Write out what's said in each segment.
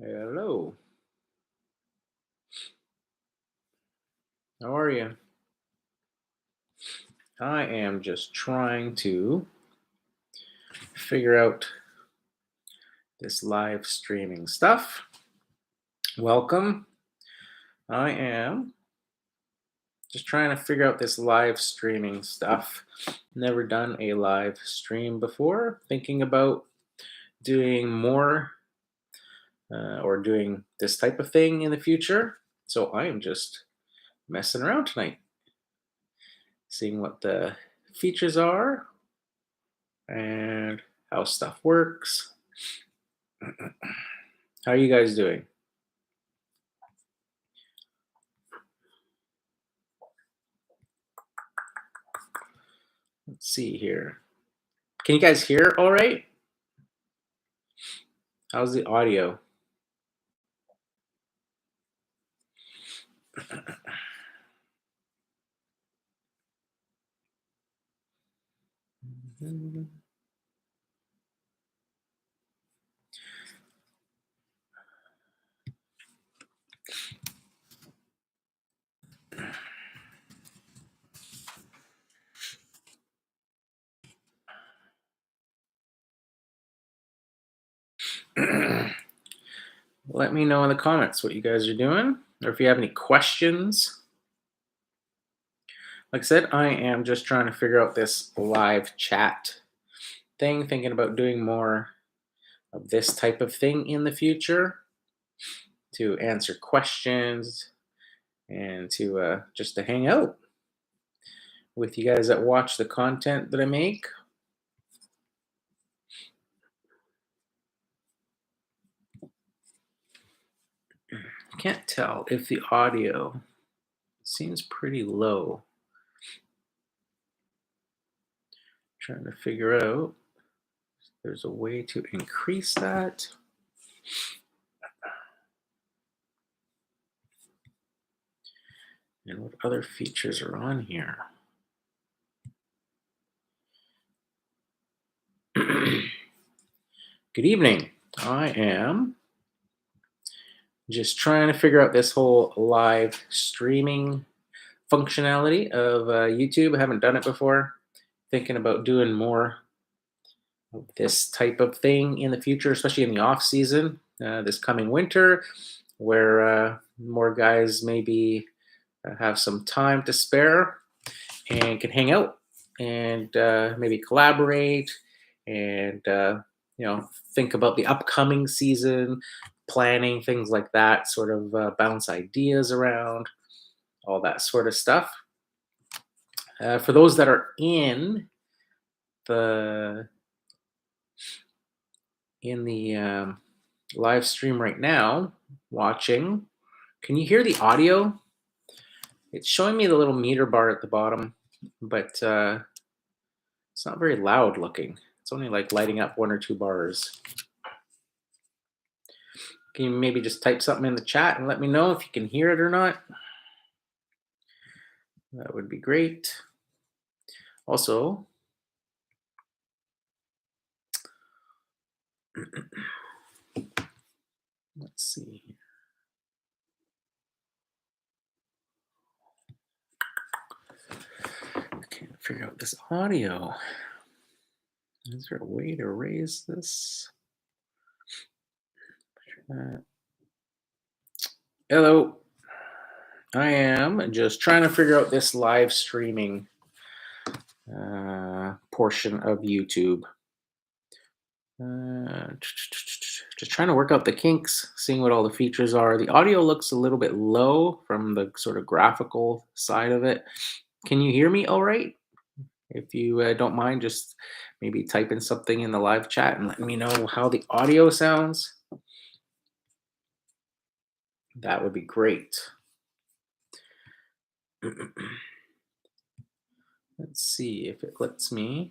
Hello. How are you? I am just trying to figure out this live streaming stuff. Welcome. I am just trying to figure out this live streaming stuff. Never done a live stream before. Thinking about doing more or doing this type of thing in the future. So I am just messing around tonight, seeing what the features are and how stuff works. How are you guys doing? Let's see here. Can you guys hear all right? How's the audio? Let me know in the comments what you guys are doing, or if you have any questions. Like I said, I am just trying to figure out this live chat thing, thinking about doing more of this type of thing in the future to answer questions and to just to hang out with you guys that watch the content that I make. I can't tell if the audio seems pretty low. Trying to figure out if there's a way to increase that. And what other features are on here? Good evening. I am just trying to figure out this whole live streaming functionality of YouTube. I haven't done it before. Thinking about doing more of this type of thing in the future, especially in the off season, this coming winter, where more guys maybe have some time to spare and can hang out and maybe collaborate and think about the upcoming season, planning things like that, sort of bounce ideas around, all that sort of stuff. For those that are the in the live stream right now, watching, can you hear the audio? It's showing me the little meter bar at the bottom, but it's not very loud looking. It's only like lighting up 1 or 2 bars. Can you maybe just type something in the chat and let me know if you can hear it or not? That would be great. Also, let's see here. I can't figure out this audio. Is there a way to raise this? Hello. I am just trying to figure out this live streaming portion of YouTube. Just trying to work out the kinks, seeing what all the features are. The audio looks a little bit low from the sort of graphical side of it. Can you hear me all right? If you don't mind, just maybe type in something in the live chat and let me know how the audio sounds. That would be great. Let's see if it lets me.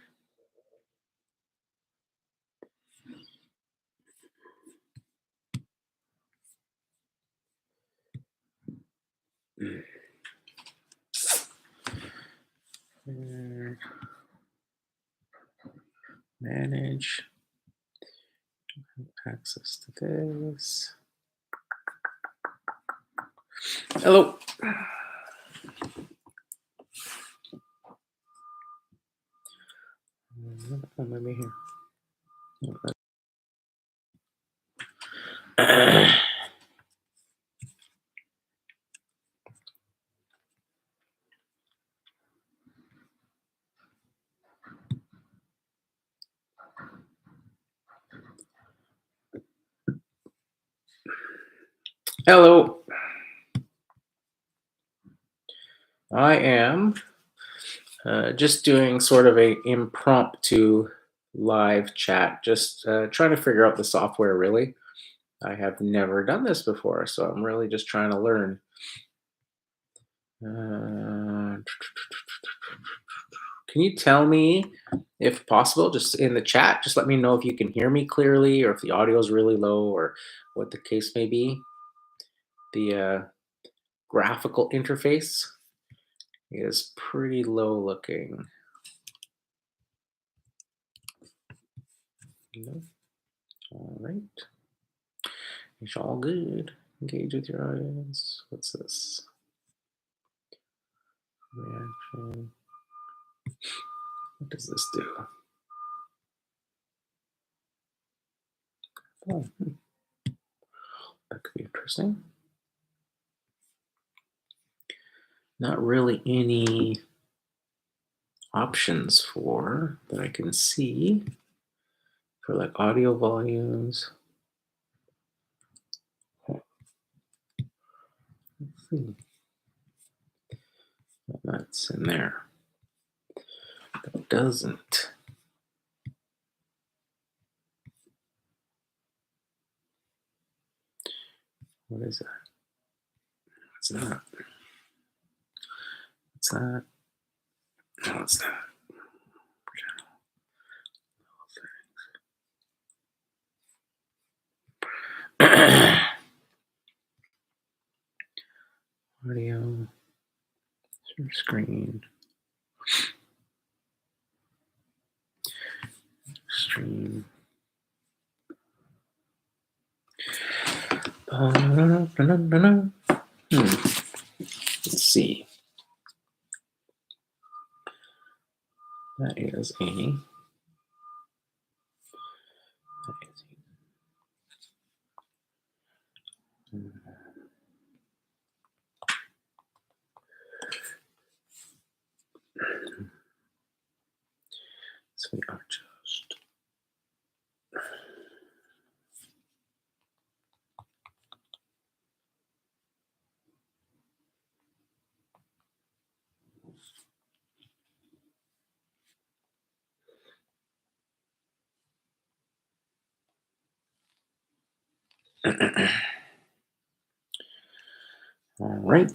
Manage access to this. Hello. Let me hear. Hello. I am just doing sort of a impromptu live chat, just trying to figure out the software really. I have never done this before, so I'm really just trying to learn. Can you tell me, if possible, just in the chat, just let me know if you can hear me clearly or if the audio is really low or what the case may be. The graphical interface is pretty low looking. No. All right. It's all good. Engage with your audience. What's this? Reaction. What does this do? Oh, that could be interesting. Not really any options for that I can see for like audio volumes. Let's see. That's in there. That doesn't. What is that? What's that? What's that? No, it's that. Audio. Share screen. Stream. Let's see. That is a. So we are just. All right.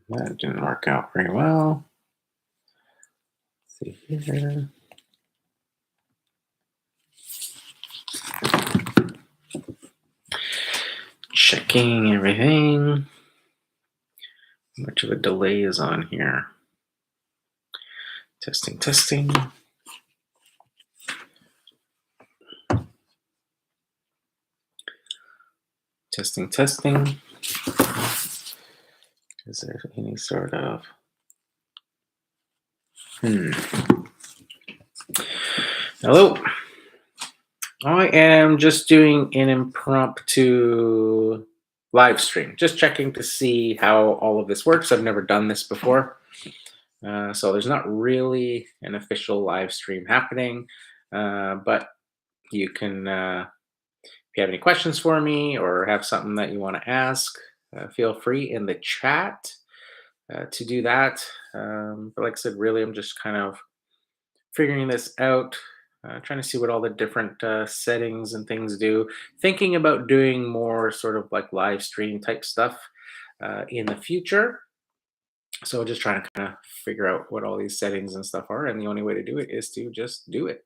That didn't work out very well. Let's see here. Checking everything. How much of a delay is on here? Testing, testing. Testing, testing. Is there any sort of... Hello. I am just doing an impromptu live stream. Just checking to see how all of this works. I've never done this before. So there's not really an official live stream happening. But you can... if you have any questions for me or have something that you want to ask, feel free in the chat to do that. But like I said, really, I'm just kind of figuring this out, trying to see what all the different settings and things do. Thinking about doing more sort of like live stream type stuff in the future. So just trying to kind of figure out what all these settings and stuff are. And the only way to do it is to just do it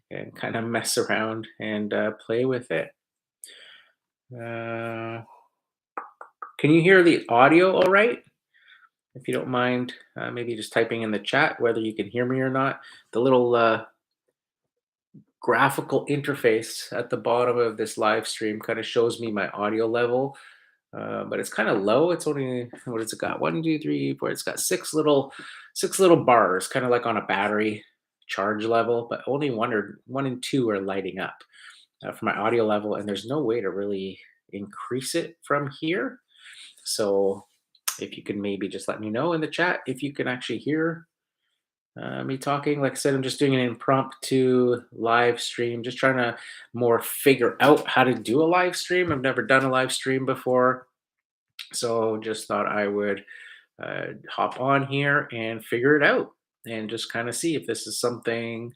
and kind of mess around and play with it. Can you hear the audio all right? if you don't mind, maybe just typing in the chat whether you can hear me or not. The little graphical interface at the bottom of this live stream kind of shows me my audio level, but it's kind of low. It's only, what has it got? 1, 2, 3, 4. It's got six little bars, kind of like on a battery charge level, but only one and two are lighting up for my audio level, and there's no way to really increase it from here. So if you can maybe just let me know in the chat if you can actually hear me talking. Like I said, I'm just doing an impromptu live stream, just trying to more figure out how to do a live stream. I've never done a live stream before, so just thought I would hop on here and figure it out and just kind of see if this is something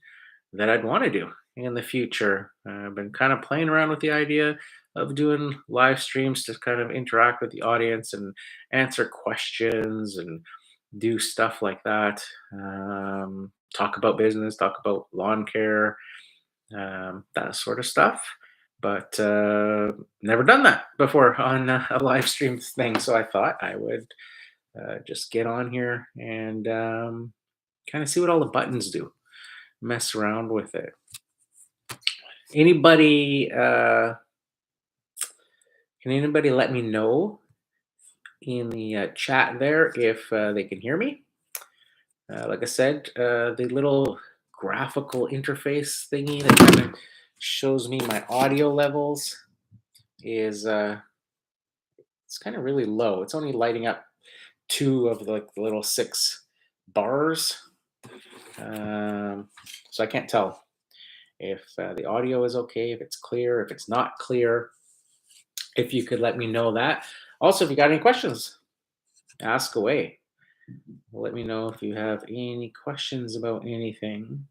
that I'd want to do in the future. I've been kind of playing around with the idea of doing live streams to kind of interact with the audience and answer questions and do stuff like that. Talk about business, talk about lawn care, that sort of stuff. But never done that before on a live stream thing. So I thought I would just get on here and kind of see what all the buttons do, mess around with it. Anybody, can anybody let me know in the chat there if they can hear me? Like I said, the little graphical interface thingy that kind of shows me my audio levels is it's kind of really low. It's only lighting up 2 of the little 6 bars, so I can't tell if the audio is okay, if it's clear, if it's not clear. If you could let me know that. Also, if you got any questions, ask away. Let me know if you have any questions about anything.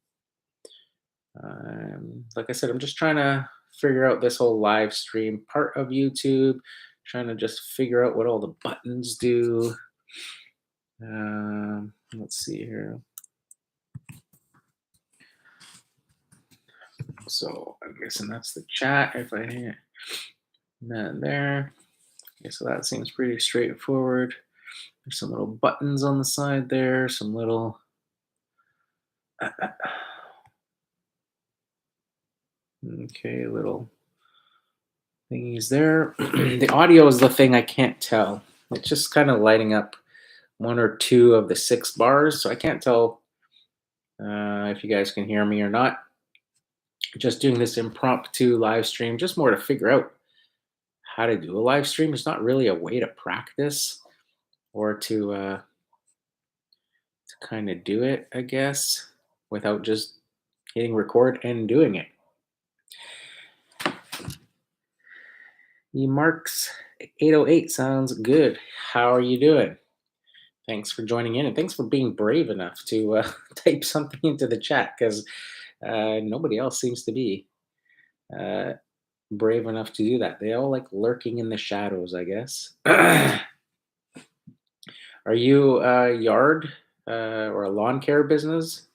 Like I said, I'm just trying to figure out this whole live stream part of YouTube, trying to just figure out what all the buttons do. Let's see here. So I'm guessing that's the chat. If I hit that there. Okay, so that seems pretty straightforward. There's some little buttons on the side there, some little okay, little thingies there. The audio is the thing I can't tell. It's just kind of lighting up 1 or 2 of the 6 bars, so I can't tell if you guys can hear me or not. Just doing this impromptu live stream, just more to figure out how to do a live stream. It's not really a way to practice or to kind of do it, I guess, without just hitting record and doing it. Marks 808 sounds good. How are you doing? Thanks for joining in, and thanks for being brave enough to type something into the chat, because nobody else seems to be brave enough to do that. They all like lurking in the shadows, I guess. Are you a yard or a lawn care business?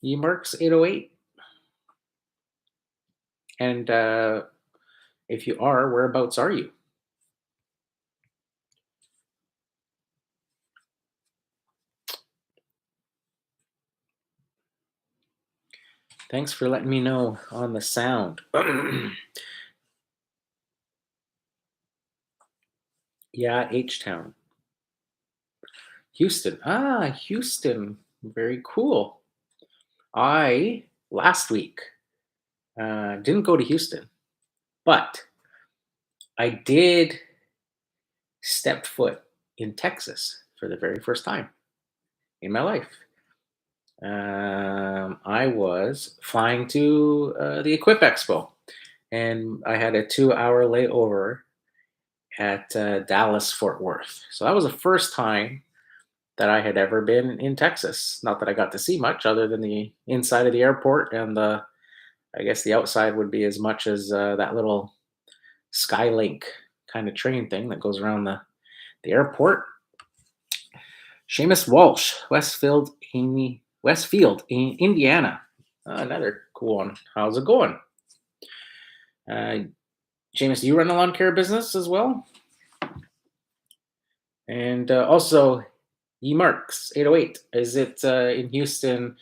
Marks 808? And if you are, whereabouts are you? Thanks for letting me know on the sound. Yeah, H-Town. Houston. Houston. Very cool. I, last week, didn't go to Houston, but I did step foot in Texas for the very first time in my life. I was flying to the Equip Expo, and I had a 2-hour layover at Dallas Fort Worth. So that was the first time that I had ever been in Texas. Not that I got to see much other than the inside of the airport, and I guess the outside would be as much as that little Skylink kind of train thing that goes around the airport. Seamus Walsh, Westfield, Indiana. Another cool one. How's it going? Seamus, do you run a lawn care business as well? And also, Marks 808. Is it in Houston?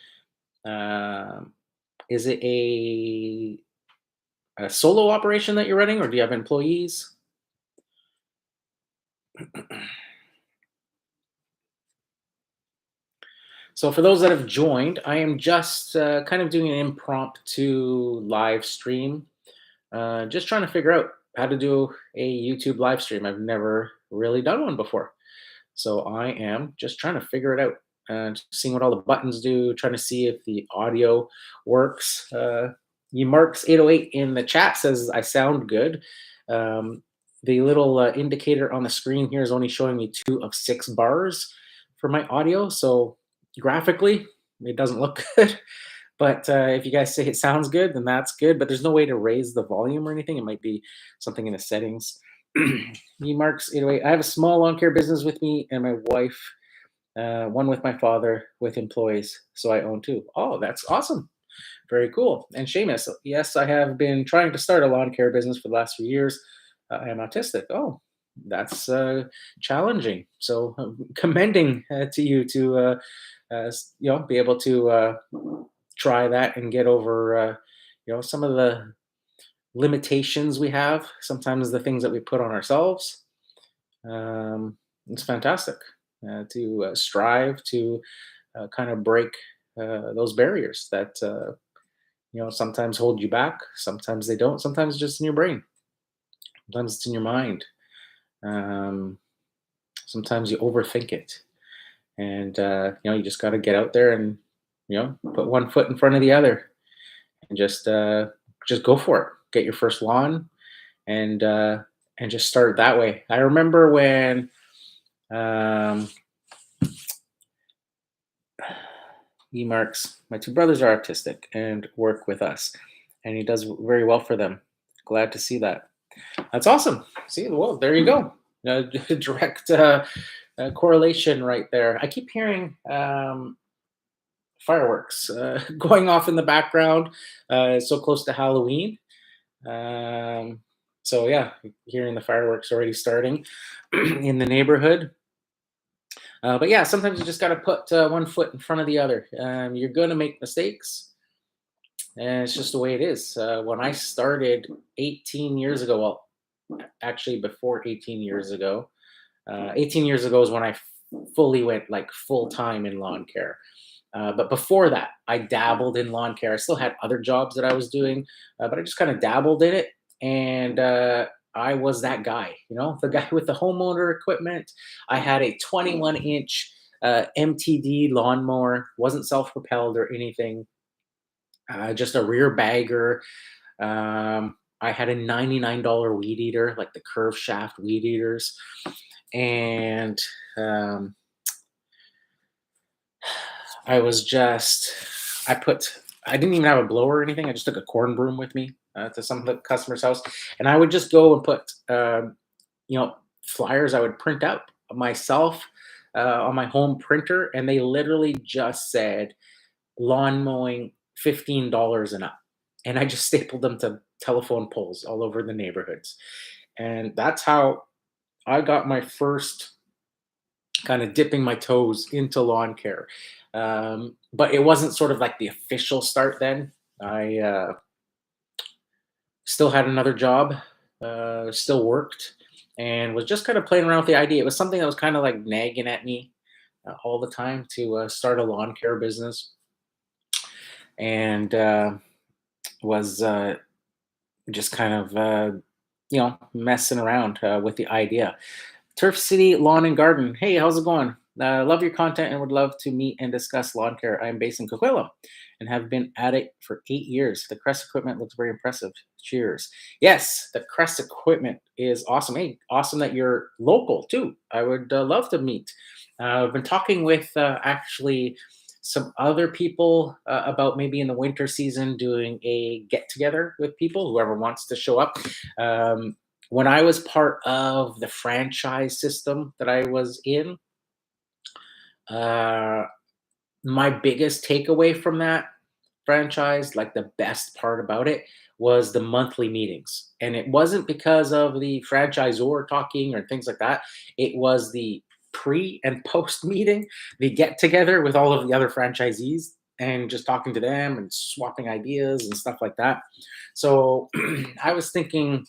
Um, is it a solo operation that you're running, or do you have employees? So, for those that have joined, I am just kind of doing an impromptu live stream, just trying to figure out how to do a YouTube live stream. I've never really done one before. So I am just trying to figure it out and seeing what all the buttons do, trying to see if the audio works. Marks 808 in the chat says I sound good. Um, the little indicator on the screen here is only showing me 2 of 6 bars for my audio. So graphically, it doesn't look good. But if you guys say it sounds good, then that's good. But there's no way to raise the volume or anything. It might be something in the settings. Marks 808. I have a small lawn care business with me and my wife, one with my father, with employees. So I own two. Oh, that's awesome. Very cool. And Seamus, yes, I have been trying to start a lawn care business for the last few years. I am autistic. Oh, that's challenging. So commending to you to be able to try that and get over some of the limitations we have. Sometimes the things that we put on ourselves. It's fantastic to strive to kind of break those barriers that sometimes hold you back. Sometimes they don't. Sometimes it's just in your brain. Sometimes it's in your mind. Um, Sometimes you overthink it, and you just got to get out there and put one foot in front of the other, and just go for it. Get your first lawn, and just start that way. I remember when um, Marks, my two brothers are autistic and work with us, and he does very well for them. Glad to see that. That's awesome. See, well, there you go. Direct correlation right there. I keep hearing fireworks going off in the background. So close to Halloween. Um, so yeah, hearing the fireworks already starting in the neighborhood. But yeah, sometimes you just got to put one foot in front of the other. You're going to make mistakes, and it's just the way it is. When I started 18 years ago, well, actually before 18 years ago, 18 years ago is when I fully went like full time in lawn care. But before that, I dabbled in lawn care. I still had other jobs that I was doing, but I just kind of dabbled in it. And I was that guy, the guy with the homeowner equipment. I had a 21-inch MTD lawnmower, wasn't self propelled or anything, just a rear bagger. I had a $99 weed eater, like the curve shaft weed eaters. And um, I was just, I put, I didn't even have a blower or anything. I just took a corn broom with me to some of the customer's house, and I would just go and put, flyers I would print out myself on my home printer, and they literally just said lawn mowing $15 and up, and I just stapled them to telephone poles all over the neighborhoods, and that's how I got my first kind of dipping my toes into lawn care. But it wasn't sort of like the official start then. I still had another job, still worked, and was just kind of playing around with the idea. It was something that was kind of like nagging at me all the time to start a lawn care business, and was just kind of messing around with the idea. Turf City Lawn and Garden. Hey, how's it going? Love your content and would love to meet and discuss lawn care. I'm based in Coquitlam and have been at it for 8 years. The Crest equipment looks very impressive. Cheers. Yes, the Crest equipment is awesome. Hey, awesome that you're local too. I would love to meet. I've been talking with actually some other people about maybe in the winter season doing a get together with people, whoever wants to show up. When I was part of the franchise system that I was in, uh, my biggest takeaway from that franchise, like the best part about it, was the monthly meetings. And it wasn't because of the franchisor talking or things like that. It was the pre and post meeting, they get together with all of the other franchisees and just talking to them and swapping ideas and stuff like that. So I was thinking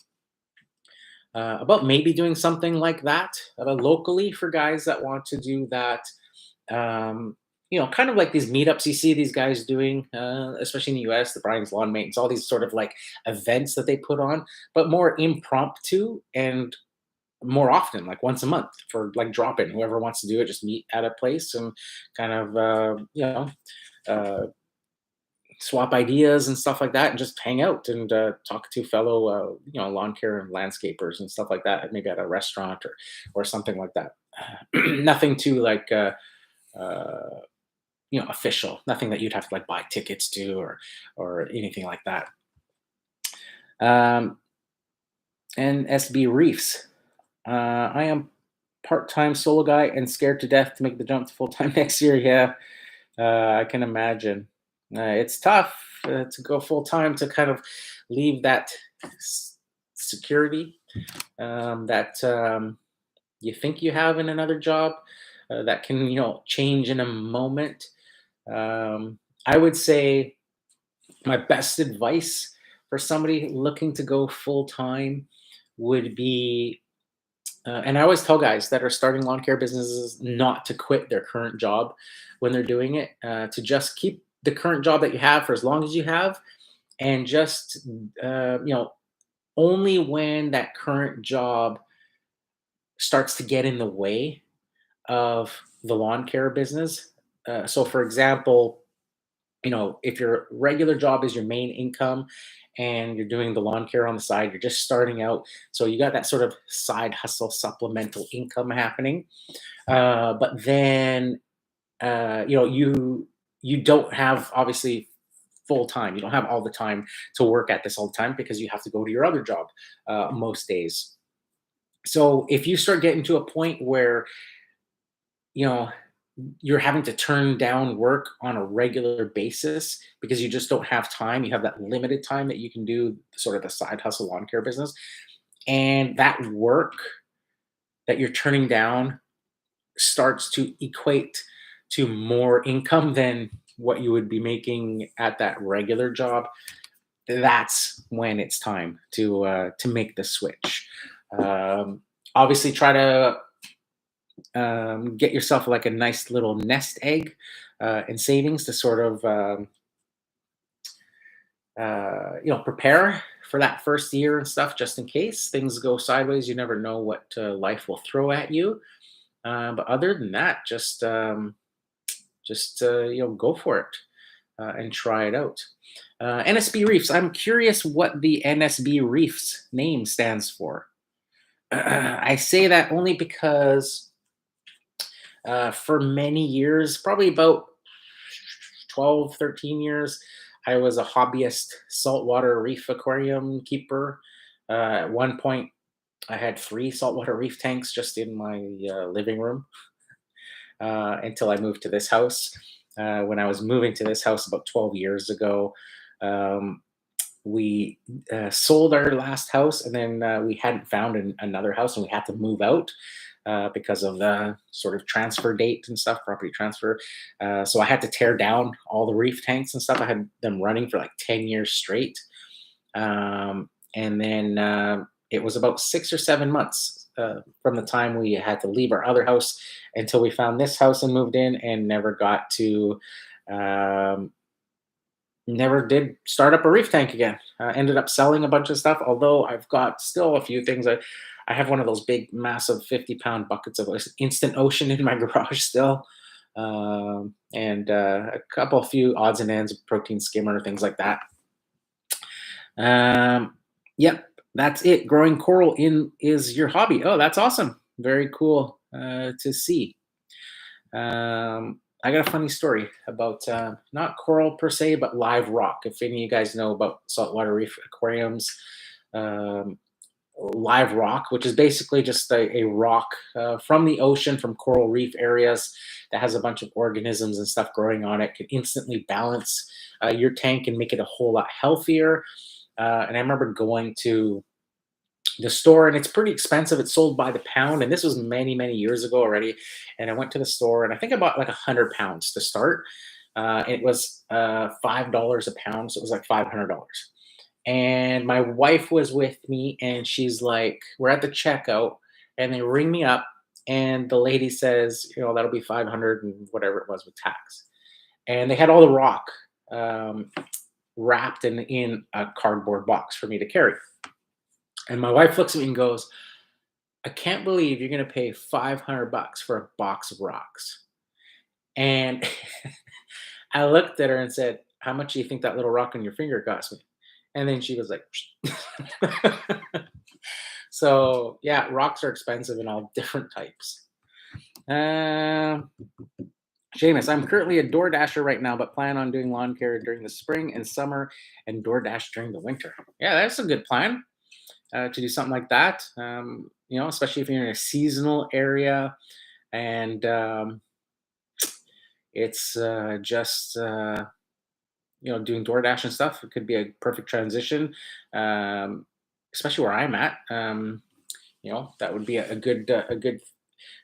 about maybe doing something like that locally for guys that want to do that. Um, kind of like these meetups you see these guys doing, especially in the US, the Brian's Lawn Maintenance, all these sort of like events that they put on, but more impromptu and more often, like once a month for like drop in. Whoever wants to do it, just meet at a place and kind of, uh, swap ideas and stuff like that, and just hang out and talk to fellow, lawn care and landscapers and stuff like that, maybe at a restaurant or something like that. Nothing too like, uh, official, nothing that you'd have to like buy tickets to or anything like that. Um, and SB Reefs. I am part-time solo guy and scared to death to make the jump to full-time next year. Yeah, I can imagine. It's tough to go full-time, to kind of leave that security that you think you have in another job, that can change in a moment. I would say my best advice for somebody looking to go full-time would be, and I always tell guys that are starting lawn care businesses not to quit their current job when they're doing it, to just keep the current job that you have for as long as you have, and just, only when that current job starts to get in the way of the lawn care business. So, for example, if your regular job is your main income and you're doing the lawn care on the side, you're just starting out. So you got that sort of side hustle supplemental income happening. But then, you don't have obviously full time. You don't have all the time to work at this all the time because you have to go to your other job most days. So if you start getting to a point where, you know, you're having to turn down work on a regular basis because you just don't have time. You have that limited time that you can do sort of the side hustle lawn care business. And that work that you're turning down starts to equate to more income than what you would be making at that regular job. That's when it's time to make the switch. Obviously, try to get yourself like a nice little nest egg in savings to sort of prepare for that first year and stuff, just in case things go sideways. You never know what life will throw at you. But other than that, just go for it and try it out. NSB Reefs. I'm curious what the NSB Reefs name stands for. I say that only because for many years, probably about 12, 13 years, I was a hobbyist saltwater reef aquarium keeper. At one point, I had 3 saltwater reef tanks just in my living room until I moved to this house. When I was moving to this house about 12 years ago, um, we sold our last house, and then we hadn't found another house, and we had to move out because of the sort of transfer date and stuff, property transfer. So I had to tear down all the reef tanks and stuff. I had them running for like 10 years straight. And then it was about 6 or 7 months from the time we had to leave our other house until we found this house and moved in, and never got to um, never did start up a reef tank again. Ended up selling a bunch of stuff, although I've got still a few things. I have one of those big, massive 50-pound buckets of instant ocean in my garage still. And a few odds and ends of protein skimmer, things like that. Yep, that's it. Growing coral in is your hobby. Oh, that's awesome. Very cool to see. I got a funny story about not coral per se, but live rock. If any of you guys know about saltwater reef aquariums, um, live rock, which is basically just a rock from the ocean, from coral reef areas that has a bunch of organisms and stuff growing on it, can instantly balance your tank and make it a whole lot healthier. And I remember going to the store, and it's pretty expensive. It's sold by the pound, and this was many, many years ago already. And I went to the store, and I think I bought like 100 pounds to start. It was $5 a pound, so it was like $500. And my wife was with me, and she's like, we're at the checkout, and they ring me up, and the lady says, that'll be 500 and whatever it was with tax. And they had all the rock um, wrapped in a cardboard box for me to carry. And my wife looks at me and goes, I can't believe you're going to pay $500 for a box of rocks. And I looked at her and said, how much do you think that little rock on your finger cost me? And then she was like, so yeah, rocks are expensive in all different types. Uh, Seamus, I'm currently a door dasher right now, but plan on doing lawn care during the spring and summer and door dash during the winter. Yeah, that's a good plan to do something like that. Especially if you're in a seasonal area and it's just doing DoorDash and stuff. It could be a perfect transition, um, especially where I'm at. That would be a good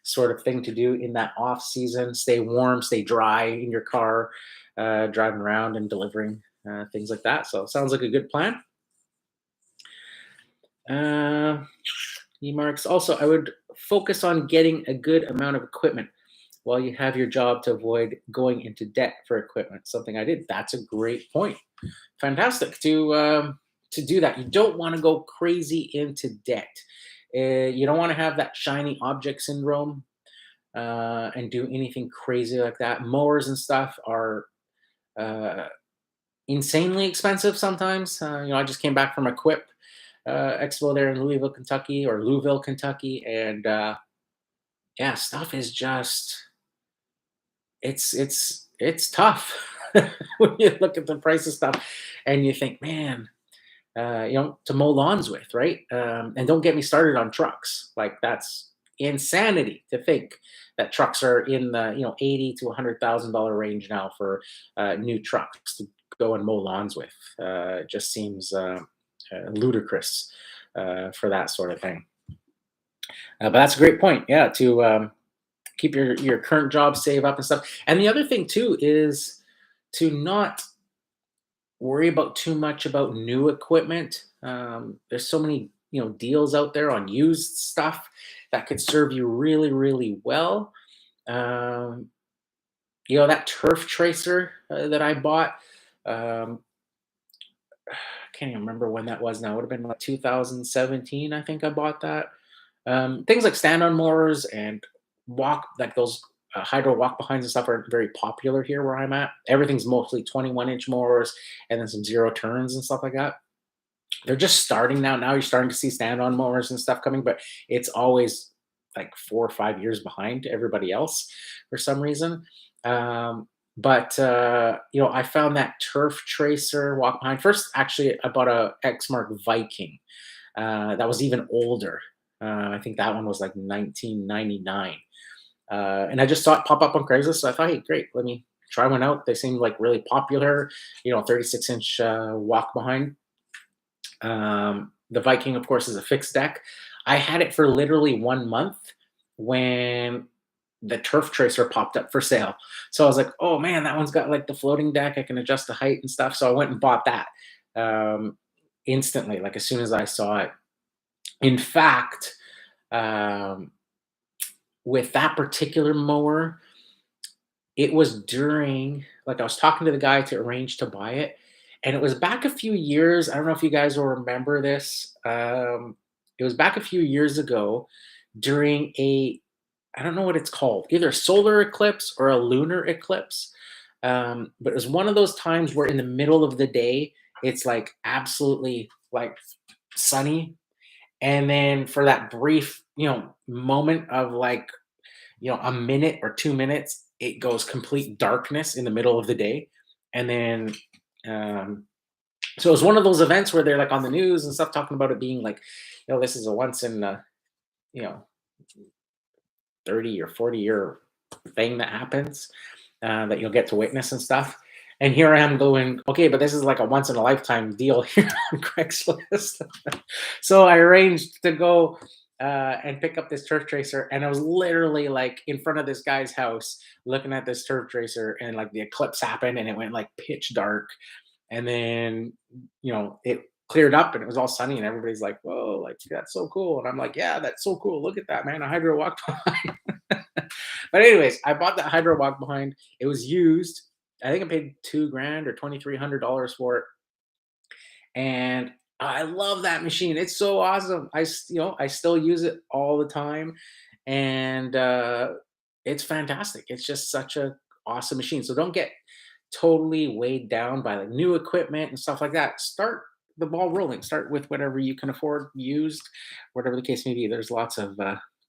sort of thing to do in that off season. Stay warm, stay dry in your car, driving around and delivering things like that. So sounds like a good plan. Uh, Marks. Also, I would focus on getting a good amount of equipment while you have your job to avoid going into debt for equipment. Something I did. That's a great point. Fantastic to do that. You don't want to go crazy into debt. You don't want to have that shiny object syndrome and do anything crazy like that. Mowers and stuff are uh, insanely expensive sometimes. I just came back from a Quip expo there in Louisville, Kentucky, and yeah, stuff is just it's tough when you look at the price of stuff and you think, man, to mow lawns with, right? And don't get me started on trucks. Like that's insanity to think that trucks are in the 80 to $100,000 range now for new trucks to go and mow lawns with. It just seems ludicrous for that sort of thing. But that's a great point. Yeah, to keep your current job, save up and stuff. And the other thing too is to not worry about too much about new equipment. There's so many deals out there on used stuff that could serve you really really well. Um, that turf tracer that I bought. Um, I can't even remember when that was now. It would have been like 2017, I think I bought that. Things like stand-on mowers and walk like those hydro walk behinds and stuff are very popular here where I'm at. Everything's mostly 21-inch mowers and then some zero turns and stuff like that. They're just starting now. Now you're starting to see stand-on mowers and stuff coming, but it's always like 4 or 5 years behind everybody else for some reason. But I found that turf tracer walk behind. First, actually, I bought a Exmark Viking that was even older. I think that one was like 1999. And I just saw it pop up on Craigslist. So I thought, hey, great, let me try one out. They seemed like really popular, 36-inch walk behind. The Viking, of course, is a fixed deck. I had it for literally 1 month when the turf tracer popped up for sale. So I was like, oh man, that one's got like the floating deck. I can adjust the height and stuff. So I went and bought that instantly, like as soon as I saw it. In fact, um, with that particular mower, it was during, like, I was talking to the guy to arrange to buy it, and it was back a few years. I don't know if you guys will remember this. It was back a few years ago during I don't know what it's called, either a solar eclipse or a lunar eclipse. But it was one of those times where in the middle of the day, it's like absolutely like sunny. And then for that brief, moment of like, a minute or 2 minutes, it goes complete darkness in the middle of the day. And then, so it was one of those events where they're like on the news and stuff talking about it being like, this is a once in, you know, 30 or 40 year thing that happens that you'll get to witness and stuff. And here I am going, okay, but this is like a once in a lifetime deal here on Craigslist. So I arranged to go and pick up this turf tracer, and I was literally like in front of this guy's house looking at this turf tracer, and like the eclipse happened, and it went like pitch dark, and then it cleared up, and it was all sunny, and everybody's like, "Whoa, like that's so cool!" And I'm like, "Yeah, that's so cool. Look at that, man! A hydro walk behind." But anyways, I bought that hydro walk behind. It was used. I think I paid 2 grand or $2,300 for it, and I love that machine. It's so awesome. I still use it all the time, and it's fantastic. It's just such a awesome machine. So don't get totally weighed down by like new equipment and stuff like that. Start the ball rolling. Start with whatever you can afford used, whatever the case may be. There's lots of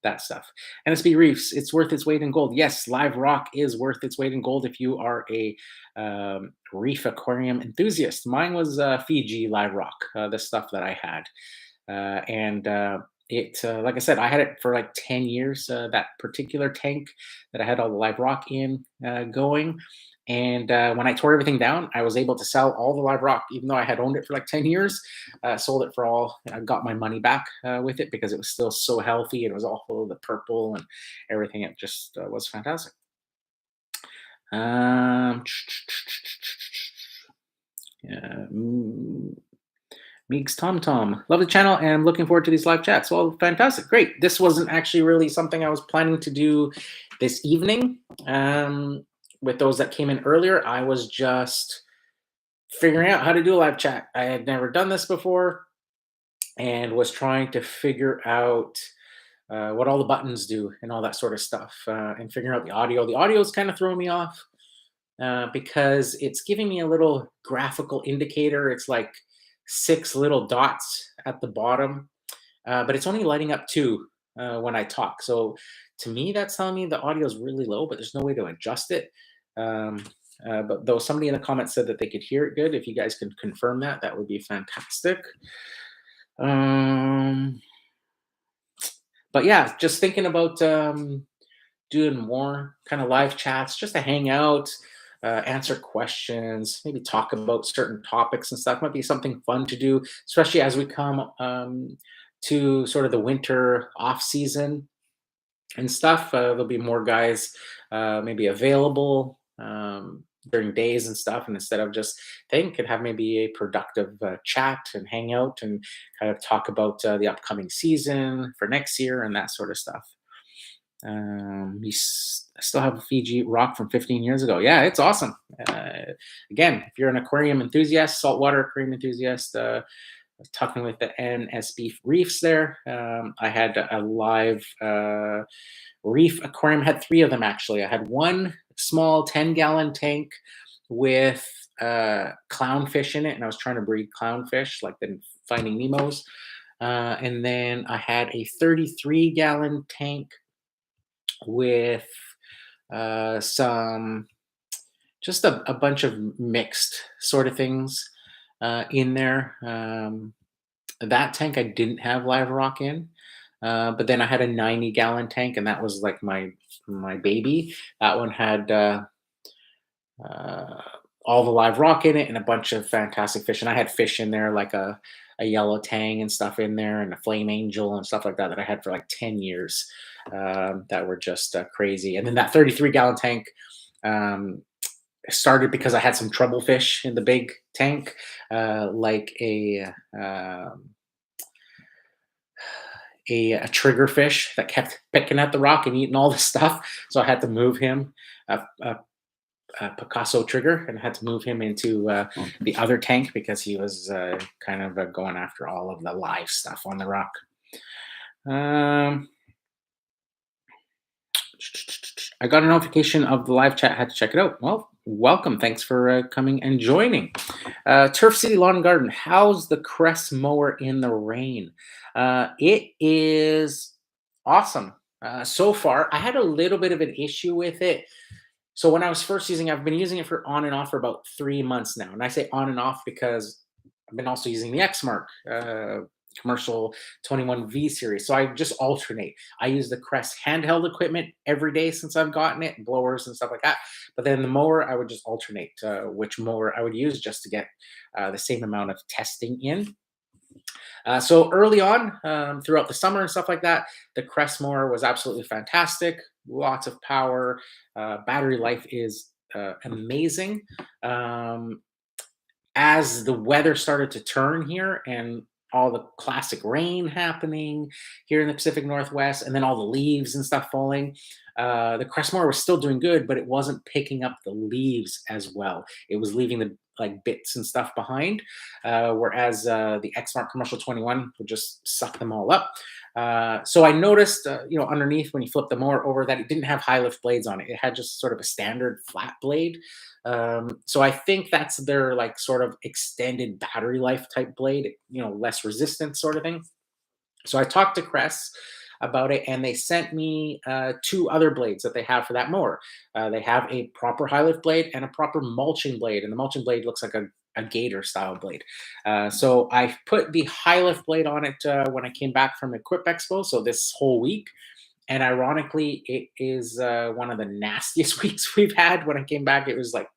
that stuff. NSB Reefs, it's worth its weight in gold. Yes, live rock is worth its weight in gold if you are a reef aquarium enthusiast. Mine was Fiji live rock, the stuff that I had. And like I said, I had it for like 10 years, that particular tank that I had all the live rock in going. And when I tore everything down, I was able to sell all the live rock, even though I had owned it for like 10 years. Sold it for all, I got my money back with it because it was still so healthy. It was all full of the purple and everything. It just was fantastic. Yeah, Meeks Tom Tom. Love the channel and I'm looking forward to these live chats. Well, fantastic. Great. This wasn't actually really something I was planning to do this evening. With those that came in earlier, I was just figuring out how to do a live chat. I had never done this before and was trying to figure out what all the buttons do and all that sort of stuff, and figuring out the audio. The audio is kind of throwing me off because it's giving me a little graphical indicator. It's like 6 little dots at the bottom, but it's only lighting up 2 when I talk. So to me, that's telling me the audio is really low, but there's no way to adjust it. Um, but though somebody in the comments said that they could hear it good, if you guys can confirm that, that would be fantastic. Um, but yeah, just thinking about doing more kind of live chats just to hang out, answer questions, maybe talk about certain topics and stuff. Might be something fun to do, especially as we come to sort of the winter off season and stuff. There'll be more guys maybe available during days and stuff. And instead of just think and have maybe a productive chat and hang out and kind of talk about the upcoming season for next year and that sort of stuff. I still have a Fiji rock from 15 years ago. Yeah, it's awesome. Again, if you're an aquarium enthusiast, saltwater aquarium enthusiast, talking with the NSB Reefs there. I had a live reef aquarium, had 3 of them actually. I had one small 10-gallon tank with clownfish in it, and I was trying to breed clownfish like the Finding Nemo's. And then I had a 33-gallon tank with some just a bunch of mixed sort of things in there. That tank I didn't have live rock in, but then I had a 90-gallon tank, and that was like my baby. That one had all the live rock in it and a bunch of fantastic fish. And I had fish in there like a yellow tang and stuff in there, and a flame angel and stuff like that I had for like 10 years that were just crazy. And then that 33-gallon tank started because I had some trouble fish in the big tank, like a trigger fish that kept picking at the rock and eating all the stuff. So I had to move him, a Picasso trigger, and had to move him into the other tank because he was kind of going after all of the live stuff on the rock. I got a notification of the live chat. Had to check it out. Well, welcome. Thanks for coming and joining. Turf City Lawn and Garden. How's the Crest mower in the rain? It is awesome so far. I had a little bit of an issue with it. So when I was first using, I've been using it for on and off for about 3 months now. And I say on and off because I've been also using the X-Mark commercial 21V series. So I just alternate. I use the Crest handheld equipment every day since I've gotten it, blowers and stuff like that. But then the mower, I would just alternate which mower I would use just to get the same amount of testing in. So early on, throughout the summer and stuff like that, the Crest mower was absolutely fantastic. Lots of power. Battery life is amazing. Um, as the weather started to turn here and all the classic rain happening here in the Pacific Northwest, and then all the leaves and stuff falling, the Crestmore was still doing good, but it wasn't picking up the leaves as well. It was leaving the like bits and stuff behind, whereas the Exmark Commercial 21 would just suck them all up. So I noticed, underneath when you flip the mower over, that it didn't have high lift blades on it. It had just sort of a standard flat blade. So I think that's their like sort of extended battery life type blade, less resistant sort of thing. So I talked to Crest about it, and they sent me two other blades that they have for that mower. They have a proper high lift blade and a proper mulching blade, and the mulching blade looks like a gator style blade. So I put the high lift blade on it when I came back from Equip Expo, so this whole week. And ironically, it is one of the nastiest weeks we've had. When I came back, it was like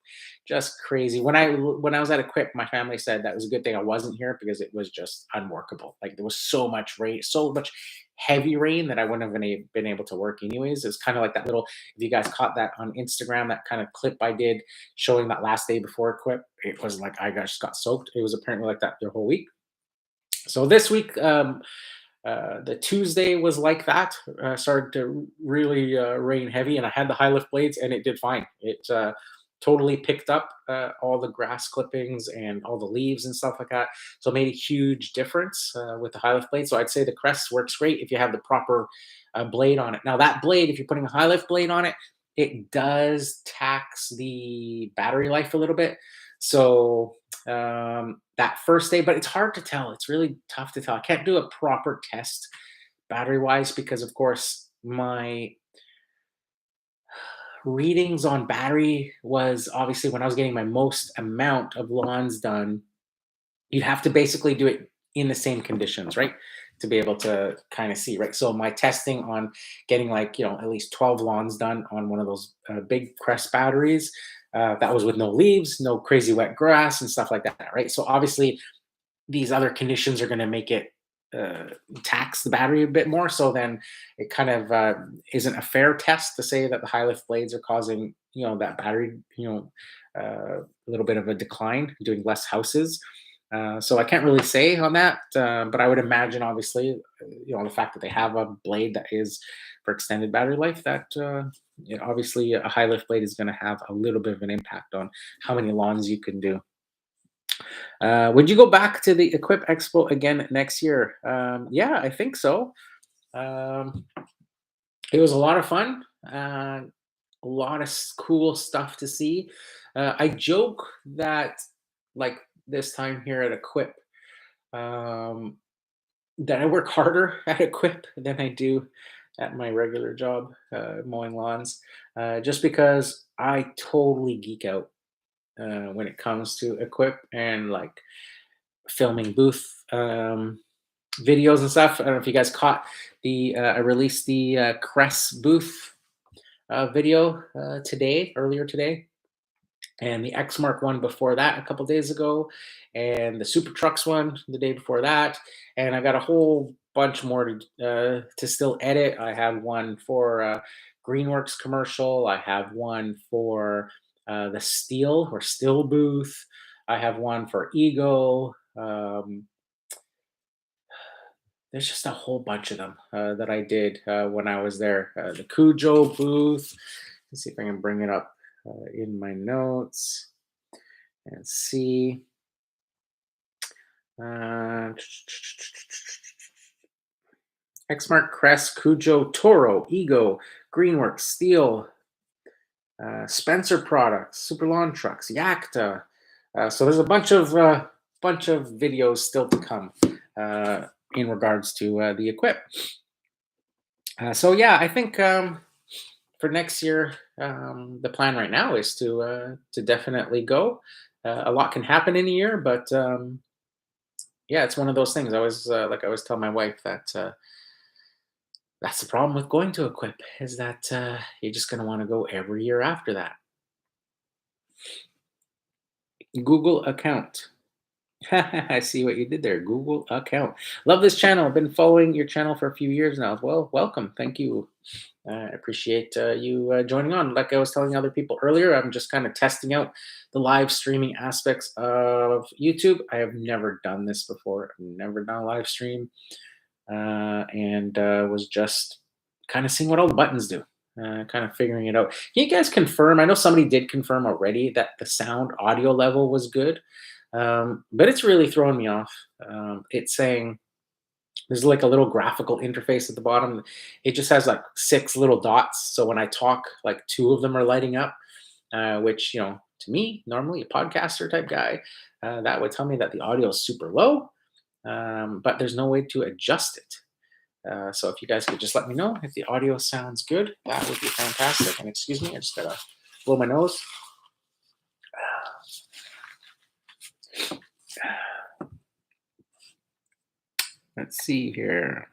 just crazy. When I was at Equip, my family said that was a good thing I wasn't here because it was just unworkable. Like there was so much rain, so much heavy rain that I wouldn't have been able to work anyways. It's kind of like that little. If you guys caught that on Instagram, that kind of clip I did showing that last day before Equip, it was like I just got soaked. It was apparently like that the whole week. So this week, the Tuesday was like that. Started to really rain heavy, and I had the high lift blades, and it did fine. It totally picked up all the grass clippings and all the leaves and stuff like that. So it made a huge difference with the high lift blade. So I'd say the Crest works great if you have the proper blade on it. Now that blade, if you're putting a high lift blade on it, it does tax the battery life a little bit. So that first day, but it's hard to tell. It's really tough to tell. I can't do a proper test battery wise because, of course, my readings on battery was obviously when I was getting my most amount of lawns done, you'd have to basically do it in the same conditions, right? To be able to kind of see, right? So my testing on getting like, at least 12 lawns done on one of those big Crest batteries, that was with no leaves, no crazy wet grass and stuff like that, right? So obviously these other conditions are going to make it tax the battery a bit more. So then it kind of isn't a fair test to say that the high lift blades are causing, that battery, a little bit of a decline, doing less houses. So I can't really say on that, but I would imagine, obviously, the fact that they have a blade that is for extended battery life, that obviously a high lift blade is going to have a little bit of an impact on how many lawns you can do. Would you go back to the Equip Expo again next year? Yeah, I think so. Um, it was a lot of fun. A lot of cool stuff to see. I joke that, like this time here at Equip, um, that I work harder at Equip than I do at my regular job, mowing lawns, just because I totally geek out when it comes to Equip and like filming booth videos and stuff. I don't know if you guys caught I released the Crest booth video earlier today, and the X Mark one before that a couple days ago, and the Super Trucks one the day before that, and I got a whole bunch more to still edit. I have one for Greenworks commercial. I have one for the Steel booth. I have one for Ego. There's just a whole bunch of them that I did when I was there. The Cujo booth. Let's see if I can bring it up in my notes and see. Xmark, Crest, Cujo, Toro, Ego, Greenworks, Steel, Spencer Products, Super Lawn Trucks, Yakta. So there's a bunch of videos still to come in regards to the Equip. So yeah, I think for next year, the plan right now is to definitely go. A lot can happen in a year, but yeah, it's one of those things. I always tell my wife that that's the problem with going to Equip, is that you're just going to want to go every year after that. Google account. I see what you did there. Google account. Love this channel. I've been following your channel for a few years now. Well, welcome. Thank you. I appreciate you joining on. Like I was telling other people earlier, I'm just kind of testing out the live streaming aspects of YouTube. I have never done this before. I've never done a live stream, and was just kind of seeing what all the buttons do. Kind of figuring it out. Can you guys confirm? I know somebody did confirm already that the sound audio level was good, but it's really throwing me off. It's saying there's like a little graphical interface at the bottom. It just has like 6 little dots. So when I talk, like 2 of them are lighting up, which, to me, normally a podcaster type guy, that would tell me that the audio is super low, but there's no way to adjust it. So if you guys could just let me know if the audio sounds good, that would be fantastic. And excuse me, I just gotta blow my nose. Let's see here.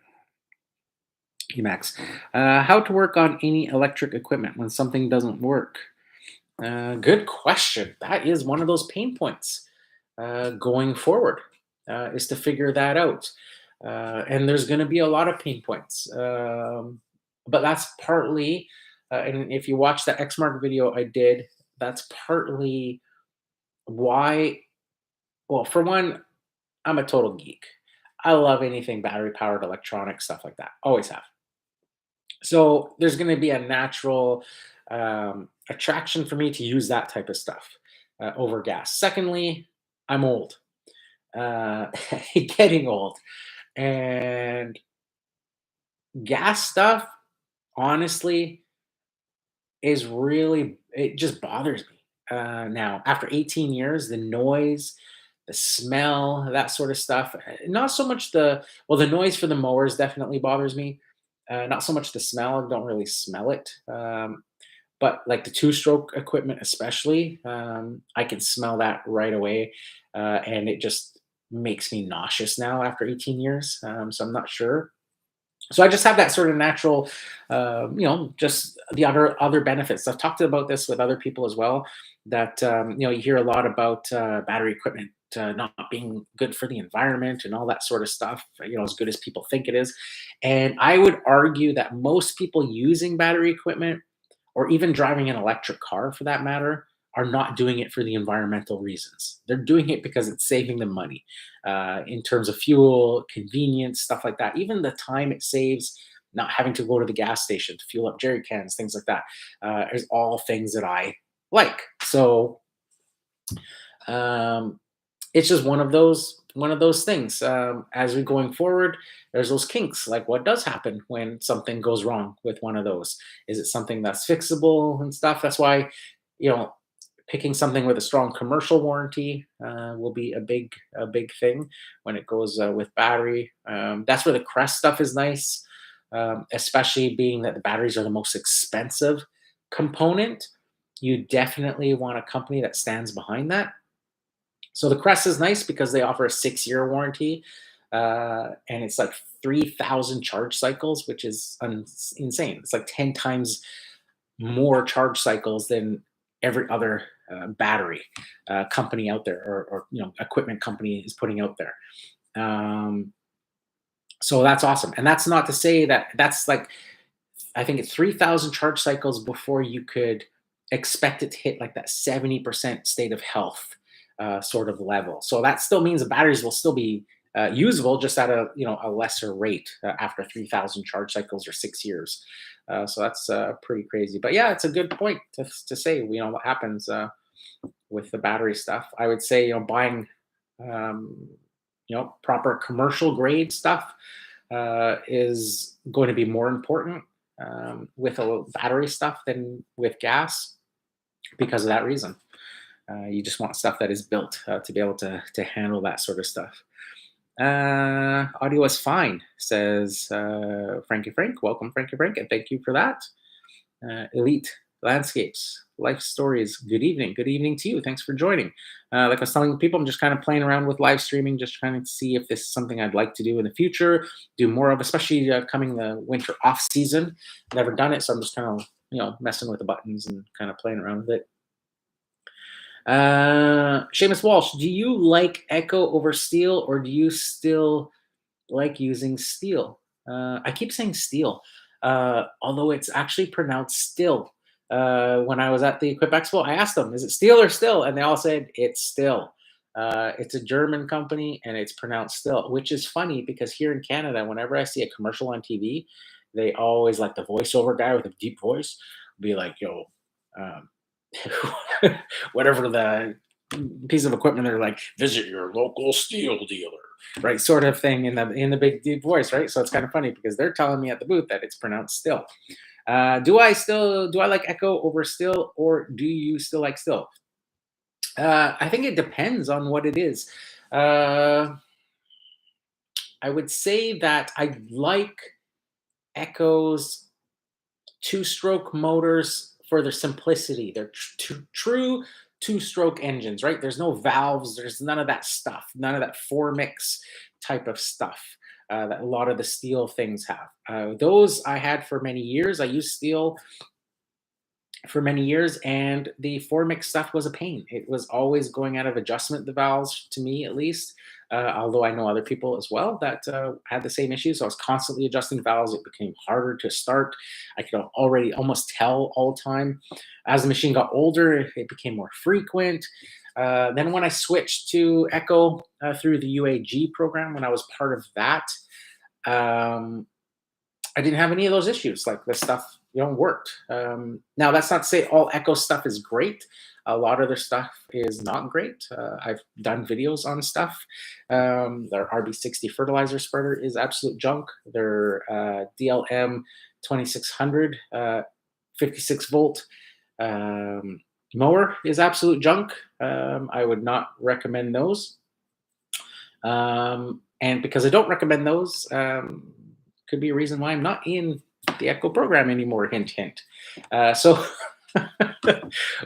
Emacs. How to work on any electric equipment when something doesn't work? Good question. That is one of those pain points going forward, is to figure that out. And there's going to be a lot of pain points. But that's partly, and if you watch the Xmark video I did, that's partly why. Well, for one, I'm a total geek. I love anything battery powered electronic stuff like that. Always have. So there's going to be a natural attraction for me to use that type of stuff over gas. Secondly, I'm old, uh, getting old, and gas stuff, honestly, is really, it just bothers me. Now, after 18 years, the noise, the smell, that sort of stuff, not so much the noise for the mowers definitely bothers me. Not so much the smell, I don't really smell it. But like the two-stroke equipment, especially, I can smell that right away. And it just makes me nauseous now after 18 years. So I'm not sure, so I just have that sort of natural, just the other benefits. I've talked about this with other people as well. That you hear a lot about battery equipment not being good for the environment and all that sort of stuff. As good as people think it is, and I would argue that most people using battery equipment, or even driving an electric car for that matter, are not doing it for the environmental reasons. They're doing it because it's saving them money in terms of fuel, convenience, stuff like that. Even the time it saves not having to go to the gas station to fuel up jerry cans, things like that, is all things that I like. So um, it's just one of those things. As we're going forward, there's those kinks. Like, what does happen when something goes wrong with one of those? Is it something that's fixable and stuff? That's why, you know, picking something with a strong commercial warranty will be a big thing when it goes with battery. That's where the Crest stuff is nice, especially being that the batteries are the most expensive component. You definitely want a company that stands behind that. So the Crest is nice because they offer a 6-year warranty, and it's like 3,000 charge cycles, which is insane. It's like 10 times more charge cycles than every other battery company out there, or equipment company is putting out there. Um, so that's awesome, and that's not to say that that's like, I think it's 3,000 charge cycles before you could expect it to hit like that 70% state of health sort of level. So that still means the batteries will still be usable, just at a lesser rate after 3,000 charge cycles or 6 years. So that's pretty crazy. But yeah, it's a good point to say. What happens with the battery stuff. I would say buying um, proper commercial grade stuff is going to be more important with a battery stuff than with gas, because of that reason. You just want stuff that is built to be able to handle that sort of stuff. Audio is fine, says Frankie Frank. Welcome, Frankie Frank, and thank you for that. Elite Landscapes, Life Stories. Good evening. Good evening to you. Thanks for joining. Like I was telling people, I'm just kind of playing around with live streaming, just trying to see if this is something I'd like to do in the future, do more of, especially coming the winter off season. Never done it, so I'm just kind of messing with the buttons and kind of playing around with it. Seamus Walsh, do you like Echo over Steel, or do you still like using Steel? I keep saying Steel, although it's actually pronounced Still. When I was at the Equip Expo, I asked them, "Is it Steel or Still?" And they all said it's Still. It's a German company, and it's pronounced Still, which is funny because here in Canada, whenever I see a commercial on TV, they always like the voiceover guy with a deep voice be like, "Yo." Um, whatever the piece of equipment they're like, visit your local steel dealer, right, sort of thing, in the big deep voice, right? So it's kind of funny because they're telling me at the booth that it's pronounced Still. Do I like Echo over Still, or do you still like Still? I think it depends on what it is. uh, I would say that I like Echo's two-stroke motors for their simplicity. They're true two-stroke engines, right? There's no valves. There's none of that stuff. None of that four mix type of stuff that a lot of the steel things have. Those I had for many years. I used steel for many years, and the four mix stuff was a pain. It was always going out of adjustment, the valves, to me at least. Although I know other people as well that had the same issues. So I was constantly adjusting valves. It became harder to start. I could already almost tell all the time. As the machine got older, it became more frequent. Then when I switched to Echo through the UAG program, when I was part of that, um, I didn't have any of those issues. Like the stuff, worked. Now that's not to say all Echo stuff is great. A lot of their stuff is not great. I've done videos on stuff. Their RB60 fertilizer spreader is absolute junk. Their DLM 2600 56 volt mower is absolute junk. I would not recommend those. And because I don't recommend those, could be a reason why I'm not in the Echo program anymore. Hint, hint. So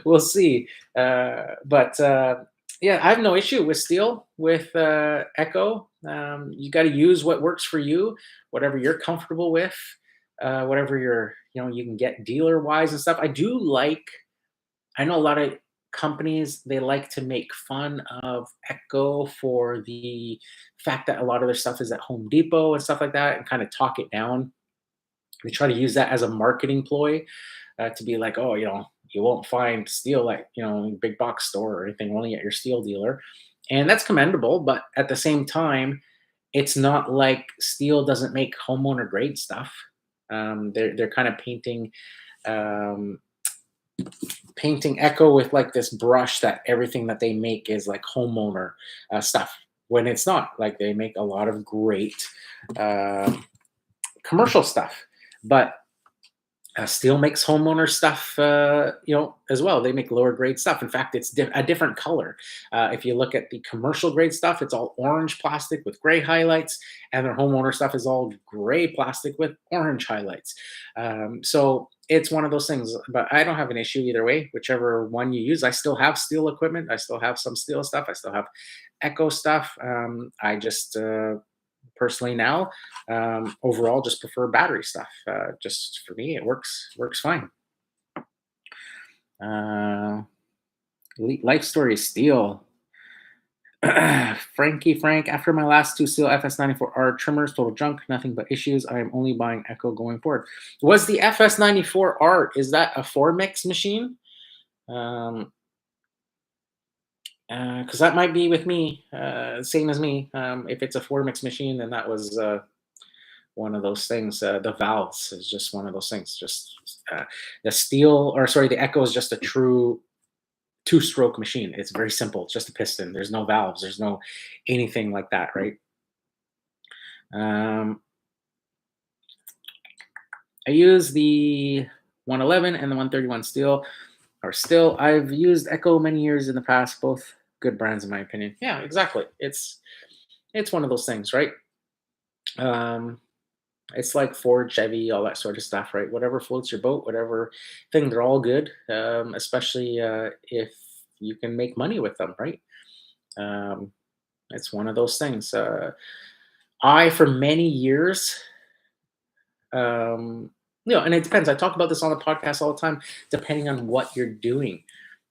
we'll see. But yeah, I have no issue with steel with Echo. You got to use what works for you, whatever you're comfortable with, whatever you can get dealer wise and stuff. I know a lot of companies, they like to make fun of Echo for the fact that a lot of their stuff is at Home Depot and stuff like that, and kind of talk it down. They try to use that as a marketing ploy to be like, oh, you won't find steel at big box store or anything, only at your steel dealer, and that's commendable. But at the same time, it's not like steel doesn't make homeowner grade stuff. They're kind of um, painting Echo with like this brush that everything that they make is like homeowner stuff, when it's not. Like they make a lot of great uh, commercial stuff, but Steel makes homeowner stuff, as well. They make lower grade stuff. In fact, it's a different color. If you look at the commercial grade stuff, it's all orange plastic with gray highlights, and their homeowner stuff is all gray plastic with orange highlights. So it's one of those things. But I don't have an issue either way, whichever one you use. I still have steel equipment. I still have some steel stuff. I still have Echo stuff. I just personally now, overall, just prefer battery stuff. Just for me, it works fine. uh Life story steel. Frank, after my last two steel FS94R trimmers, total junk, nothing but issues. I am only buying Echo going forward. Was the FS94R, is that a four mix machine? um because that might be with me, same as me. If it's a four mix machine, then that was one of those things. The valves is just one of those things. Just the steel, or sorry, the Echo is just a true two-stroke machine. It's very simple. It's just a piston. There's no valves. There's no anything like that, right? Um, I use the 111 and the 131 steel. Or still, I've used Echo many years in the past. Both good brands, in my opinion. Yeah, exactly. It's one of those things, right? Um, It's like Ford, Chevy, all that sort of stuff, right? Whatever floats your boat, whatever thing, they're all good, especially if you can make money with them, right? Um, it's one of those things. For many years, and it depends. I talk about this on the podcast all the time, depending on what you're doing.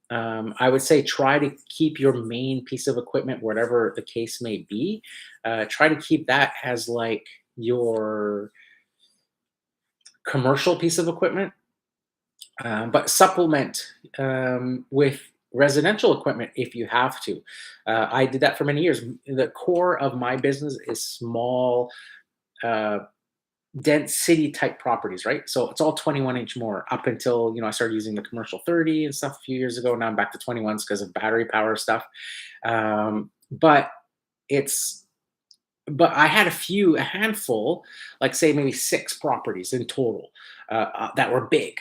I would say try to keep your main piece of equipment, whatever the case may be. Try to keep that as like your commercial piece of equipment, but supplement with residential equipment if you have to. I did that for many years. The core of my business is small, uh, dense city type properties, right? So it's all 21-inch more up until I started using the commercial 30 and stuff a few years ago. Now I'm back to 21s because of battery power stuff. But it's but I had a handful, like say maybe six properties in total that were big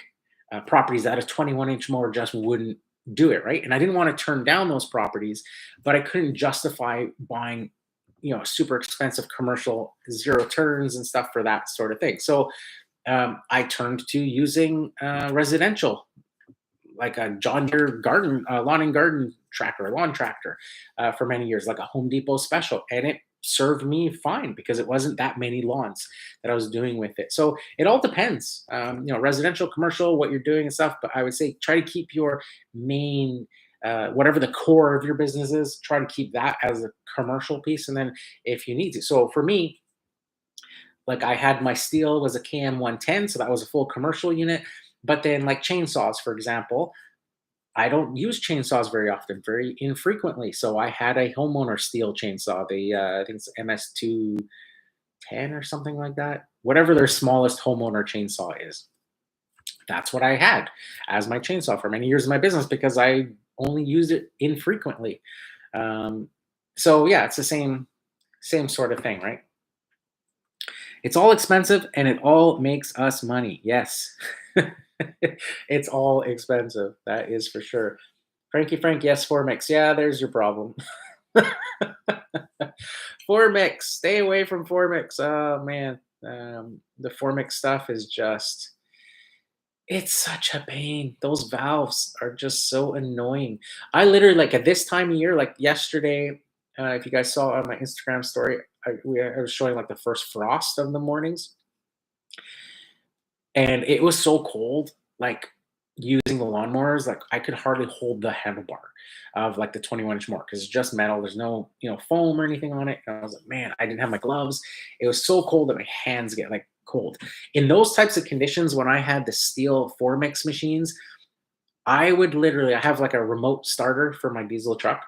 properties that a 21-inch mower just wouldn't do it, right? And I didn't want to turn down those properties, but I couldn't justify buying, super expensive commercial zero turns and stuff for that sort of thing. So I turned to using residential, like a John Deere lawn and garden tractor, a lawn tractor, for many years, like a Home Depot special, and it served me fine because it wasn't that many lawns that I was doing with it. So it all depends, residential, commercial, what you're doing and stuff. But I would say try to keep your main, whatever the core of your business is, try to keep that as a commercial piece, and then if you need to. So for me, like I had my steel was a KM 110, so that was a full commercial unit. But then, like chainsaws, for example, I don't use chainsaws very often, very infrequently. So I had a homeowner steel chainsaw, the I think it's MS210 or something like that. Whatever their smallest homeowner chainsaw is. That's what I had as my chainsaw for many years in my business because I only used it infrequently. Um, so yeah, it's the same sort of thing, right? It's all expensive and it all makes us money. Yes. It's all expensive. That is for sure. Frankie Frank, yes, Formix. Yeah, there's your problem. Formix, stay away from Formix. Oh man. The Formix stuff is just it's such a pain. Those valves are just so annoying. I literally like at this time of year, like yesterday, if you guys saw on my Instagram story, I was showing like the first frost of the mornings, and it was so cold. Like using the lawnmowers, like I could hardly hold the handlebar of like the 21-inch mower because it's just metal. There's no foam or anything on it. And I was like, man, I didn't have my gloves. It was so cold that my hands get like cold. In those types of conditions, when I had the steel Formix machines, I have like a remote starter for my diesel truck.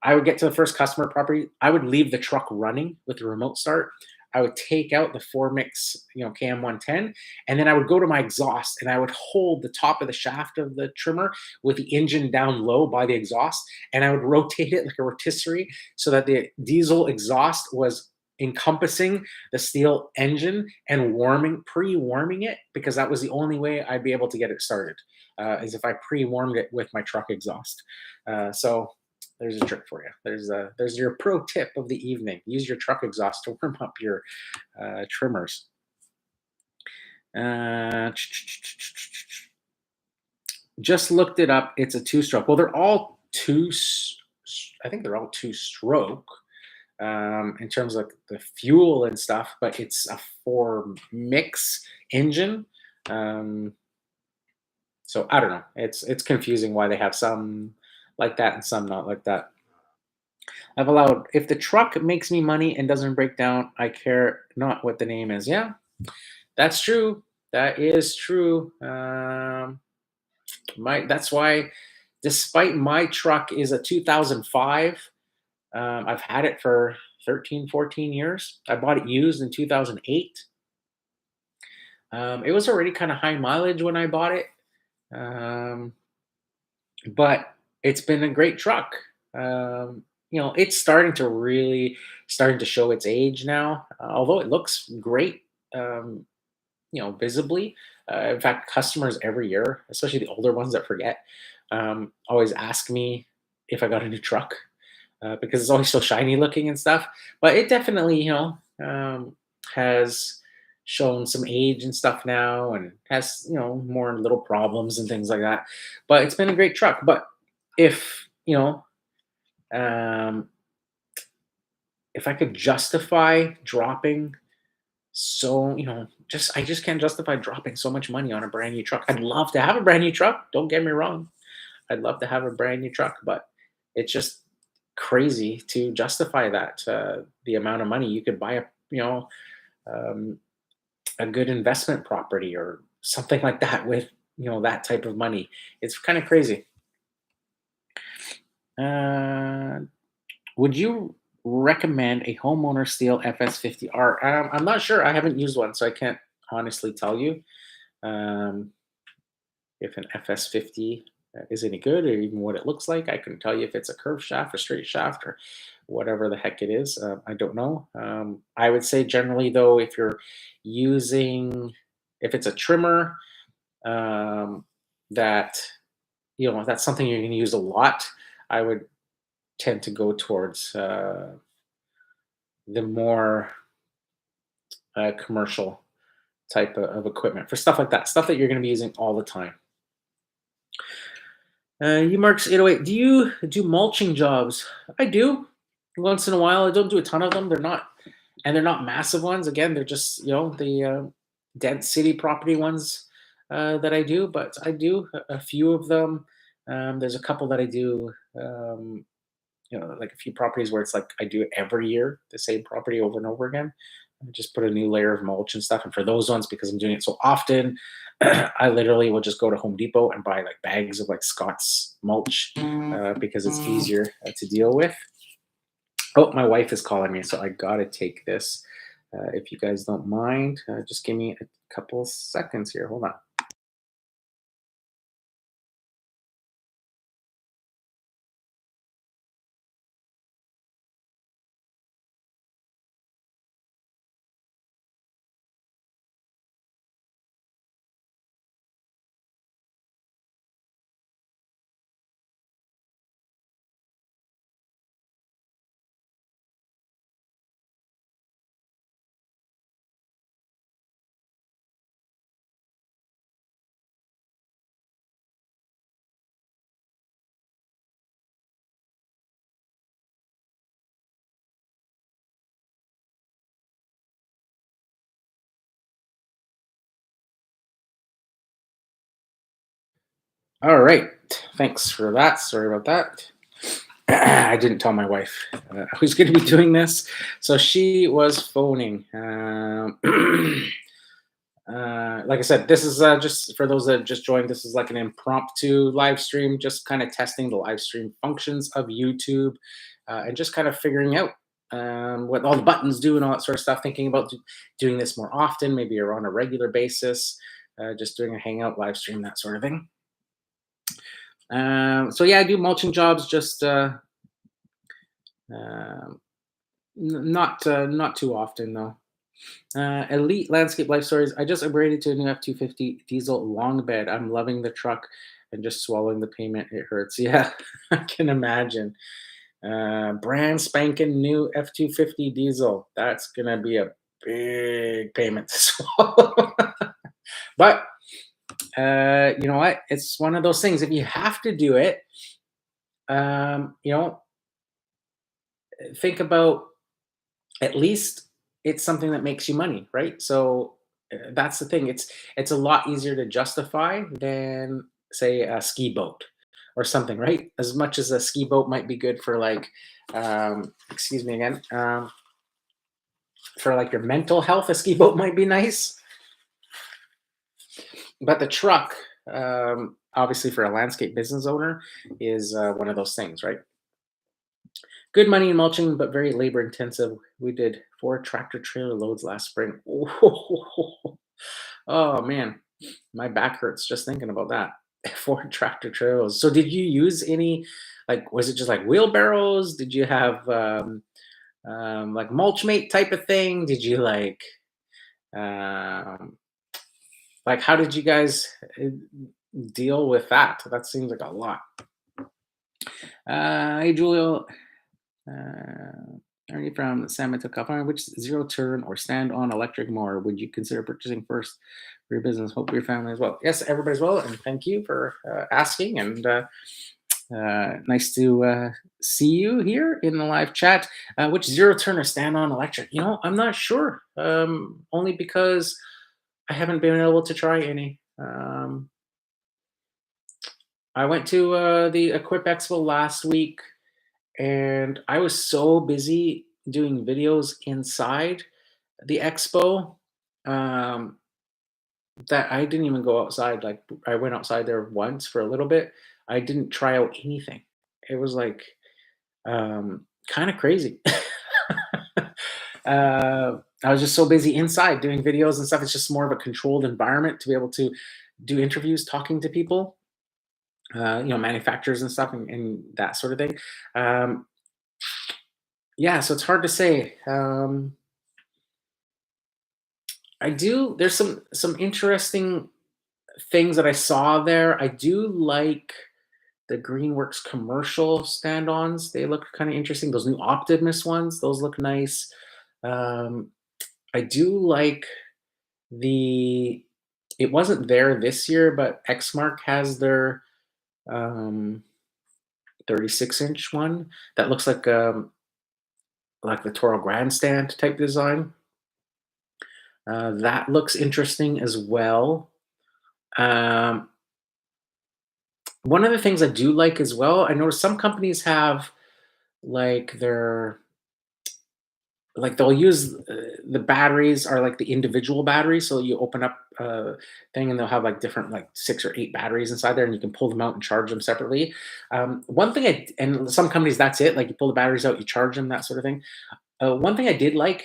I would get to the first customer property. I would leave the truck running with the remote start. I would take out the Formix, KM110, and then I would go to my exhaust and I would hold the top of the shaft of the trimmer with the engine down low by the exhaust, and I would rotate it like a rotisserie so that the diesel exhaust was encompassing the steel engine and pre-warming it, because that was the only way I'd be able to get it started, is if I pre-warmed it with my truck exhaust. So there's a trick for you. There's your pro tip of the evening. Use your truck exhaust to warm up your trimmers. Uh, just looked it up. It's a two-stroke. Well, they're all I think they're all two-stroke in terms of the fuel and stuff, but it's a four mix engine. Um, so I don't know. It's confusing why they have some like that and some not like that. I've allowed if the truck makes me money and doesn't break down, I care not what the name is. Yeah, that's true. That is true. My That's why, despite my truck is a 2005, I've had it for 13, 14 years. I bought it used in 2008. It was already kind of high mileage when I bought it, um, but it's been a great truck. It's starting to show its age now, although it looks great, um, visibly. In fact, customers every year, especially the older ones that forget, always ask me if I got a new truck because it's always so shiny looking and stuff. But it definitely, has shown some age and stuff now, and has more little problems and things like that. But it's been a great truck. But if um, if I could justify dropping just I just can't justify dropping so much money on a brand new truck. I'd love to have a brand new truck. Don't get me wrong. I'd love to have a brand new truck, but it's just crazy to justify that. The amount of money you could buy um, a good investment property or something like that with that type of money. It's kind of crazy. Uh, would you recommend a homeowner steel FS50R? I'm not sure. I haven't used one, so I can't honestly tell you um, if an FS50 is any good or even what it looks like. I can tell you if it's a curved shaft, a straight shaft, or whatever the heck it is. I don't know. I would say generally, though, if you're using, if it's a trimmer, um, that that's something you're going to use a lot, I would tend to go towards the more commercial type of equipment for stuff like that, stuff that you're going to be using all the time. You Marks 808, do you do mulching jobs? I do once in a while. I don't do a ton of them. They're not massive ones. Again, they're just the dense city property ones that I do, but I do a few of them. There's a couple that I do. Like a few properties where it's like I do it every year, the same property over and over again. I just put a new layer of mulch and stuff. And for those ones, because I'm doing it so often, I literally will just go to Home Depot and buy like bags of like Scott's mulch because it's easier to deal with. Oh, my wife is calling me, so I gotta take this. If you guys don't mind, just give me a couple seconds here. Hold on. All right. Thanks for that. Sorry about that. I didn't tell my wife I was going to be doing this, so she was phoning. Like I said, this is just for those that just joined. This is like an impromptu live stream, just kind of testing the live stream functions of YouTube, and just kind of figuring out what all the buttons do and all that sort of stuff. Thinking about doing this more often, maybe or on a regular basis, just doing a Hangout live stream, that sort of thing. So yeah, I do mulching jobs, just um, not too often though. Elite Landscape Life Stories. I just upgraded to a new F250 diesel long bed. I'm loving the truck and just swallowing the payment. It hurts. Yeah, I can imagine. Brand spanking new F250 diesel. That's gonna be a big payment to swallow. But you know what? It's one of those things. If you have to do it, um, you know, think about at least it's something that makes you money, right? So that's the thing. It's a lot easier to justify than say a ski boat or something, right? As much as a ski boat might be good for like, excuse me again, for like your mental health, a ski boat might be nice. But the truck, obviously, for a landscape business owner, is one of those things, right? Good money in mulching, but very labor intensive. We did 4 tractor trailer loads last spring. Oh man, my back hurts just thinking about that. 4 tractor trailers. So did you use any, like, was it just like wheelbarrows? Did you have like mulch mate type of thing? Did you um, like how did you guys deal with that? That seems like a lot. Hey Julio, are you from San Mateo, California? Which zero turn or stand on electric mower would you consider purchasing first for your business? Hope your family as well. Yes, everybody's well, and thank you for asking. And nice to see you here in the live chat. Which zero turn or stand on electric? I'm not sure. Only because I haven't been able to try any. I went to the Equip Expo last week, and I was so busy doing videos inside the expo, um, that I didn't even go outside. Like, I went outside there once for a little bit. I didn't try out anything. It was like kind of crazy. I was just so busy inside doing videos and stuff. It's just more of a controlled environment to be able to do interviews, talking to people, manufacturers and stuff, and that sort of thing. Um, yeah, so it's hard to say. I do. There's some interesting things that I saw there. I do like the Greenworks commercial stand-ons. They look kind of interesting. Those new Optimus ones, those look nice. Um, I do like the. It wasn't there this year, but Xmark has their um, 36-inch one that looks like the Toro Grandstand type design. That looks interesting as well. Um, One of the things I do like as well, I noticed some companies have like their like they'll use the batteries are like the individual batteries. So you open up a thing and they'll have like different like 6 or 8 batteries inside there, and you can pull them out and charge them separately. One thing and some companies that's it, like you pull the batteries out, you charge them, that sort of thing. One thing I did like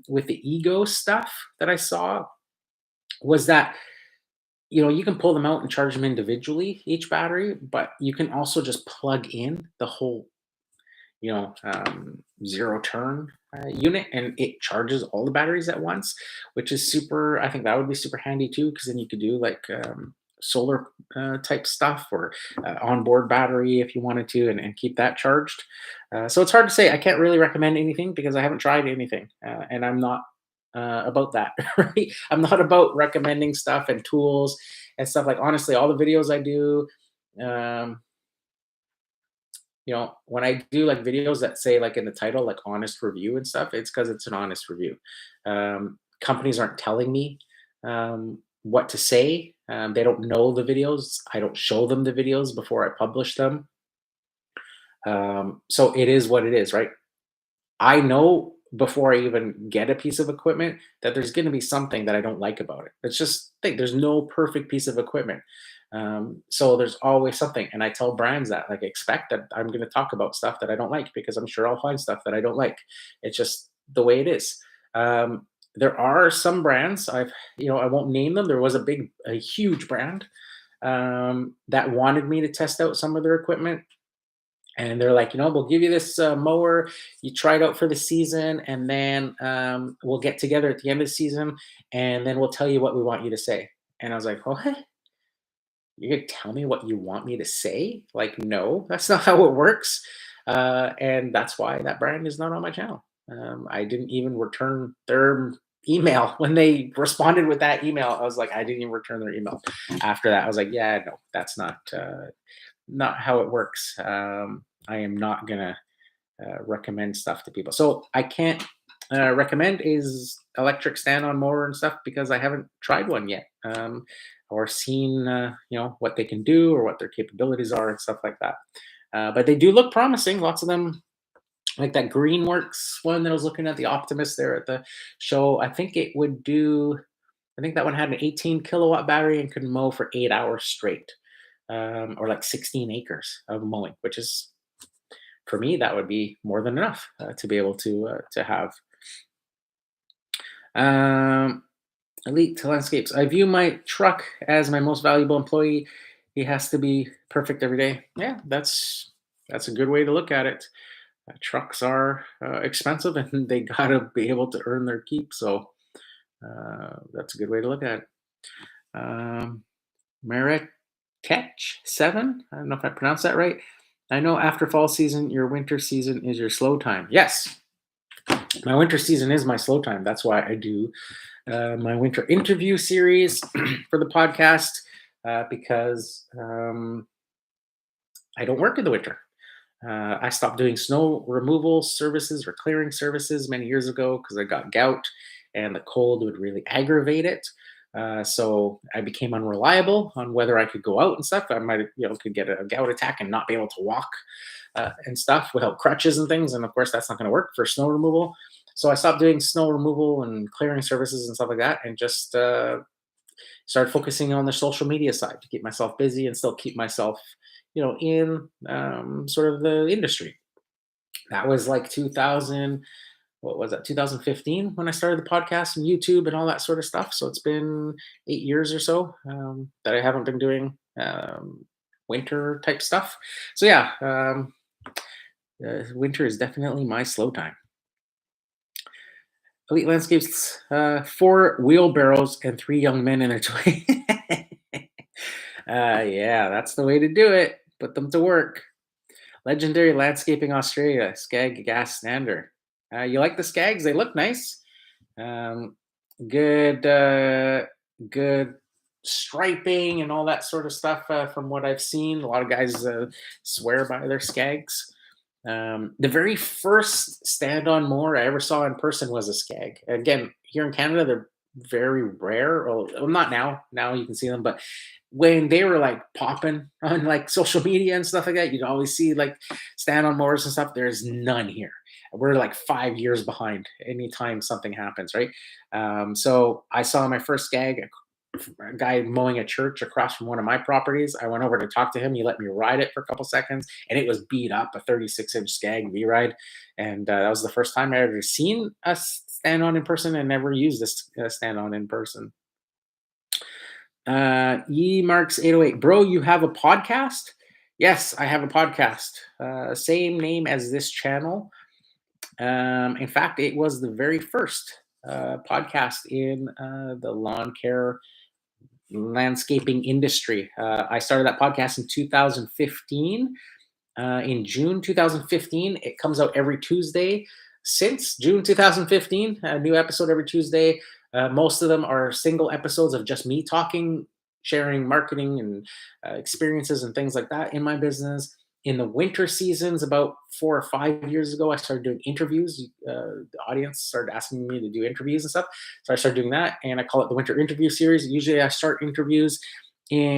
with the Ego stuff that I saw was that you can pull them out and charge them individually, each battery, but you can also just plug in the whole, zero turn unit, and it charges all the batteries at once, which is super. I think that would be super handy too, because then you could do like solar type stuff or onboard battery if you wanted to, and keep that charged. So it's hard to say. I can't really recommend anything because I haven't tried anything, and I'm not about that. Right? I'm not about recommending stuff and tools and stuff. Like, honestly, all the videos I do. Um, when I do like videos that say like in the title, like honest review and stuff, it's because it's an honest review. Companies aren't telling me what to say. They don't know the videos. I don't show them the videos before I publish them. So it is what it is, right? I know before I even get a piece of equipment that there's going to be something that I don't like about it. It's just think there's no perfect piece of equipment. So there's always something, and I tell brands that like expect that I'm going to talk about stuff that I don't like because I'm sure I'll find stuff that I don't like. It's just the way it is. There are some brands I won't name them. There was a huge brand that wanted me to test out some of their equipment, and they're like, we'll give you this mower. You try it out for the season, and then we'll get together at the end of the season, and then we'll tell you what we want you to say. And I was like, what? You could tell me what you want me to say? Like, no, that's not how it works. And that's why that brand is not on my channel. I didn't even return their email when they responded with that email. I was like, I didn't even return their email. After that, I was like, yeah, no, that's not how it works. I am not gonna recommend stuff to people. So I can't recommend is electric stand-on mower and stuff because I haven't tried one yet, or seen what they can do or what their capabilities are and stuff like that. But they do look promising. Lots of them, like that Greenworks one that I was looking at, the Optimus there at the show. I think it would do. I think that one had an 18 kilowatt battery and could mow for 8 hours straight, or like 16 acres of mowing, which is for me that would be more than enough to be able to have. Um, Elite Landscapes. I view my truck as my most valuable employee. He has to be perfect every day. Yeah, that's a good way to look at it. Trucks are expensive, and they gotta be able to earn their keep. So that's a good way to look at it. Um, Merit Catch 7. I don't know if I pronounced that right. I know after fall season, your winter season is your slow time. Yes, my winter season is my slow time. That's why I do my winter interview series for the podcast, because I don't work in the winter. I stopped doing snow removal services or clearing services many years ago because I got gout and the cold would really aggravate it. So I became unreliable on whether I could go out and stuff. I might, could get a gout attack and not be able to walk and stuff without crutches and things. And of course, that's not going to work for snow removal. So I stopped doing snow removal and clearing services and stuff like that, and just started focusing on the social media side to keep myself busy and still keep myself, in sort of the industry. That was like 2000, what was that, 2015 when I started the podcast and YouTube and all that sort of stuff. So it's been 8 years or so that I haven't been doing winter type stuff. So yeah, winter is definitely my slow time. Elite Landscapes, 4 wheelbarrows and 3 young men in their 20s. Yeah, that's the way to do it. Put them to work. Legendary Landscaping Australia, Skag Gas Stander. You like the Skags? They look nice. Um, good striping and all that sort of stuff from what I've seen. A lot of guys swear by their Skags. The very first stand-on mower I ever saw in person was a Skag. Again, here in Canada, they're very rare. Well, not now. Now you can see them, but when they were like popping on like social media and stuff like that, you'd always see like stand-on mowers and stuff. There's none here. We're like 5 years behind anytime something happens, right? So I saw my first Skag, a guy mowing a church across from one of my properties. I went over to talk to him. He let me ride it for a couple seconds, and it was beat up, a 36-inch Skag V-Ride. And that was the first time I ever seen a stand on in person and never used this stand on in person. Marks 808, bro, you have a podcast? Yes, I have a podcast. Same name as this channel. In fact, it was the very first podcast in the lawn care landscaping industry. I started that podcast in 2015. In June 2015, it comes out every Tuesday. Since June 2015, a new episode every Tuesday. Most of them are single episodes of just me talking, sharing marketing and experiences and things like that in my business. In the winter seasons, about 4 or 5 years ago, I started doing interviews. The audience started asking me to do interviews and stuff. So I started doing that, and I call it the Winter Interview Series. Usually I start interviews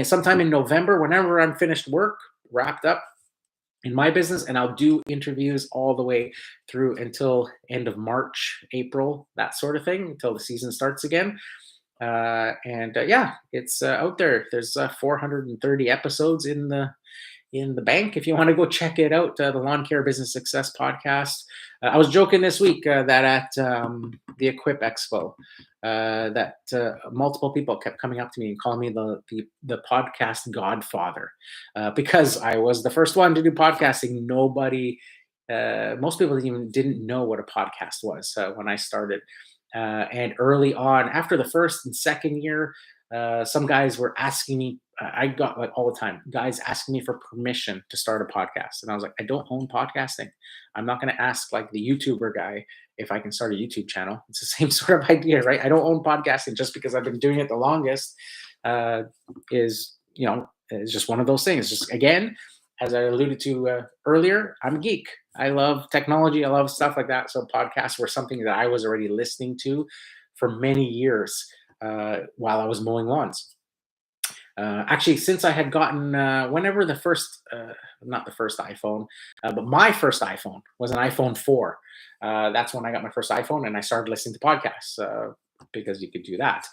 sometime in November, whenever I'm finished work, wrapped up in my business, and I'll do interviews all the way through until end of March, April, that sort of thing, until the season starts again. Yeah, it's out there. There's 430 episodes in the bank if you want to go check it out. The Lawn Care Business Success podcast. I was joking this week that at the Equip Expo, that multiple people kept coming up to me and calling me the podcast godfather, because I was the first one to do podcasting. Most people even didn't know what a podcast was when I started. And early on, after the first and second year, some guys were asking me. I got like all the time guys asking me for permission to start a podcast, and I was like, I don't own podcasting. I'm not going to ask like the YouTuber guy if I can start a YouTube channel. It's the same sort of idea, right? I don't own podcasting just because I've been doing it the longest. Is it's just one of those things. Just again, as I alluded to earlier, I'm a geek. I love technology. I love stuff like that. So podcasts were something that I was already listening to for many years while I was mowing lawns. Actually, since I had gotten, whenever the first, not the first iPhone, but my first iPhone was an iPhone 4. That's when I got my first iPhone, and I started listening to podcasts because you could do that.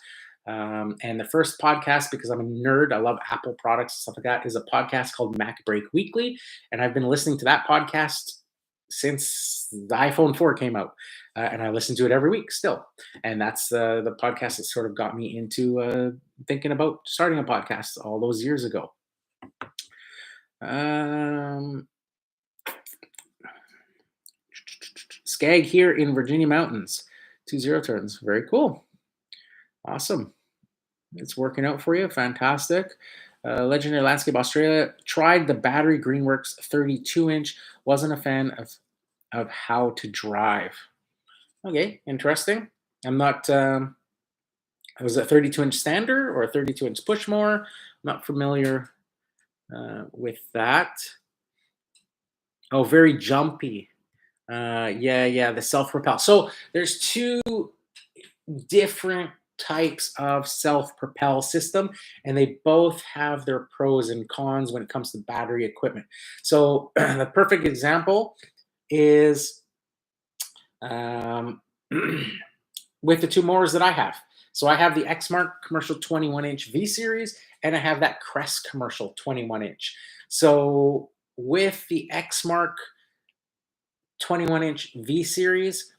And the first podcast, because I'm a nerd, I love Apple products and stuff like that, is a podcast called Mac Break Weekly. And I've been listening to that podcast since the iPhone 4 came out. And I listen to it every week still. And that's the podcast that sort of got me into thinking about starting a podcast all those years ago. Skag here in Virginia Mountains. 2 turns. Very cool. Awesome. It's working out for you. Fantastic. Legendary Landscape Australia. Tried the Battery Greenworks 32-inch. Wasn't a fan of how to drive. Okay, interesting. I'm not, was it a 32-inch stander or a 32-inch push mower? I'm not familiar with that. Oh, very jumpy. Yeah, the self-propel. So there's two different types of self-propel system, and they both have their pros and cons when it comes to battery equipment. So the perfect example is um, with the two mowers that I have. So I have the Exmark commercial 21-inch V series, and I have that Crest commercial 21-inch. So with the Exmark 21-inch V series,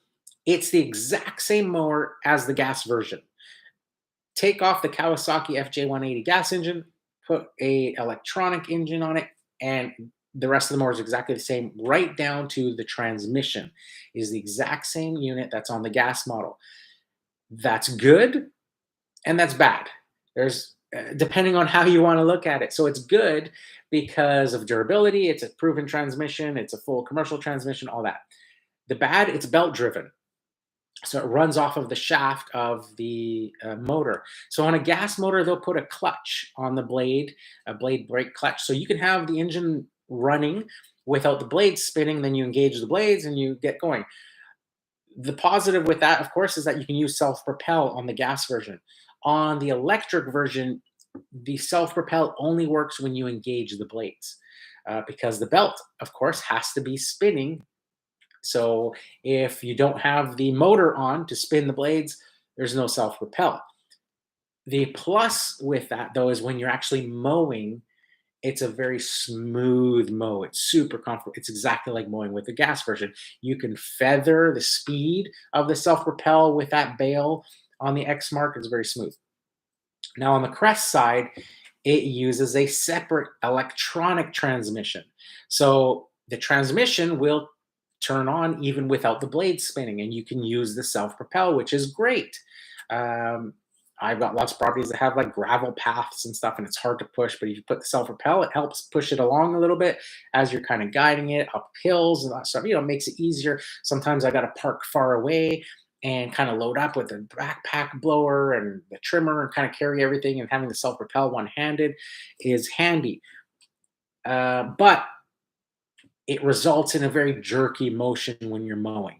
it's the exact same mower as the gas version. Take off the Kawasaki FJ180 gas engine, put a electronic engine on it, and the rest of the mower is exactly the same, right down to the transmission is the exact same unit that's on the gas model. That's good and that's bad. There's depending on how you want to look at it. So it's good because of durability, it's a proven transmission, it's a full commercial transmission, all that. The bad, it's belt driven. So it runs off of the shaft of the motor. So on a gas motor, they'll put a clutch on the blade, a blade brake clutch. So you can have the engine running without the blades spinning, then you engage the blades and you get going. The positive with that, of course, is that you can use self-propel on the gas version. On the electric version, the self-propel only works when you engage the blades because the belt, of course, has to be spinning. So if you don't have the motor on to spin the blades, there's no self-propel. The plus with that, though, is when you're actually mowing, it's a very smooth mow. It's super comfortable. It's exactly like mowing with the gas version. You can feather the speed of the self-propel with that bale on the X Mark. It's very smooth. Now on the Crest side, it uses a separate electronic transmission. So the transmission will turn on even without the blade spinning, and you can use the self-propel, which is great. Um, I've got lots of properties that have like gravel paths and stuff, and it's hard to push. But if you put the self-propel, it helps push it along a little bit as you're kind of guiding it up hills and that stuff. It makes it easier. Sometimes I got to park far away and kind of load up with a backpack blower and the trimmer and kind of carry everything. And having the self-propel one-handed is handy. But it results in a very jerky motion when you're mowing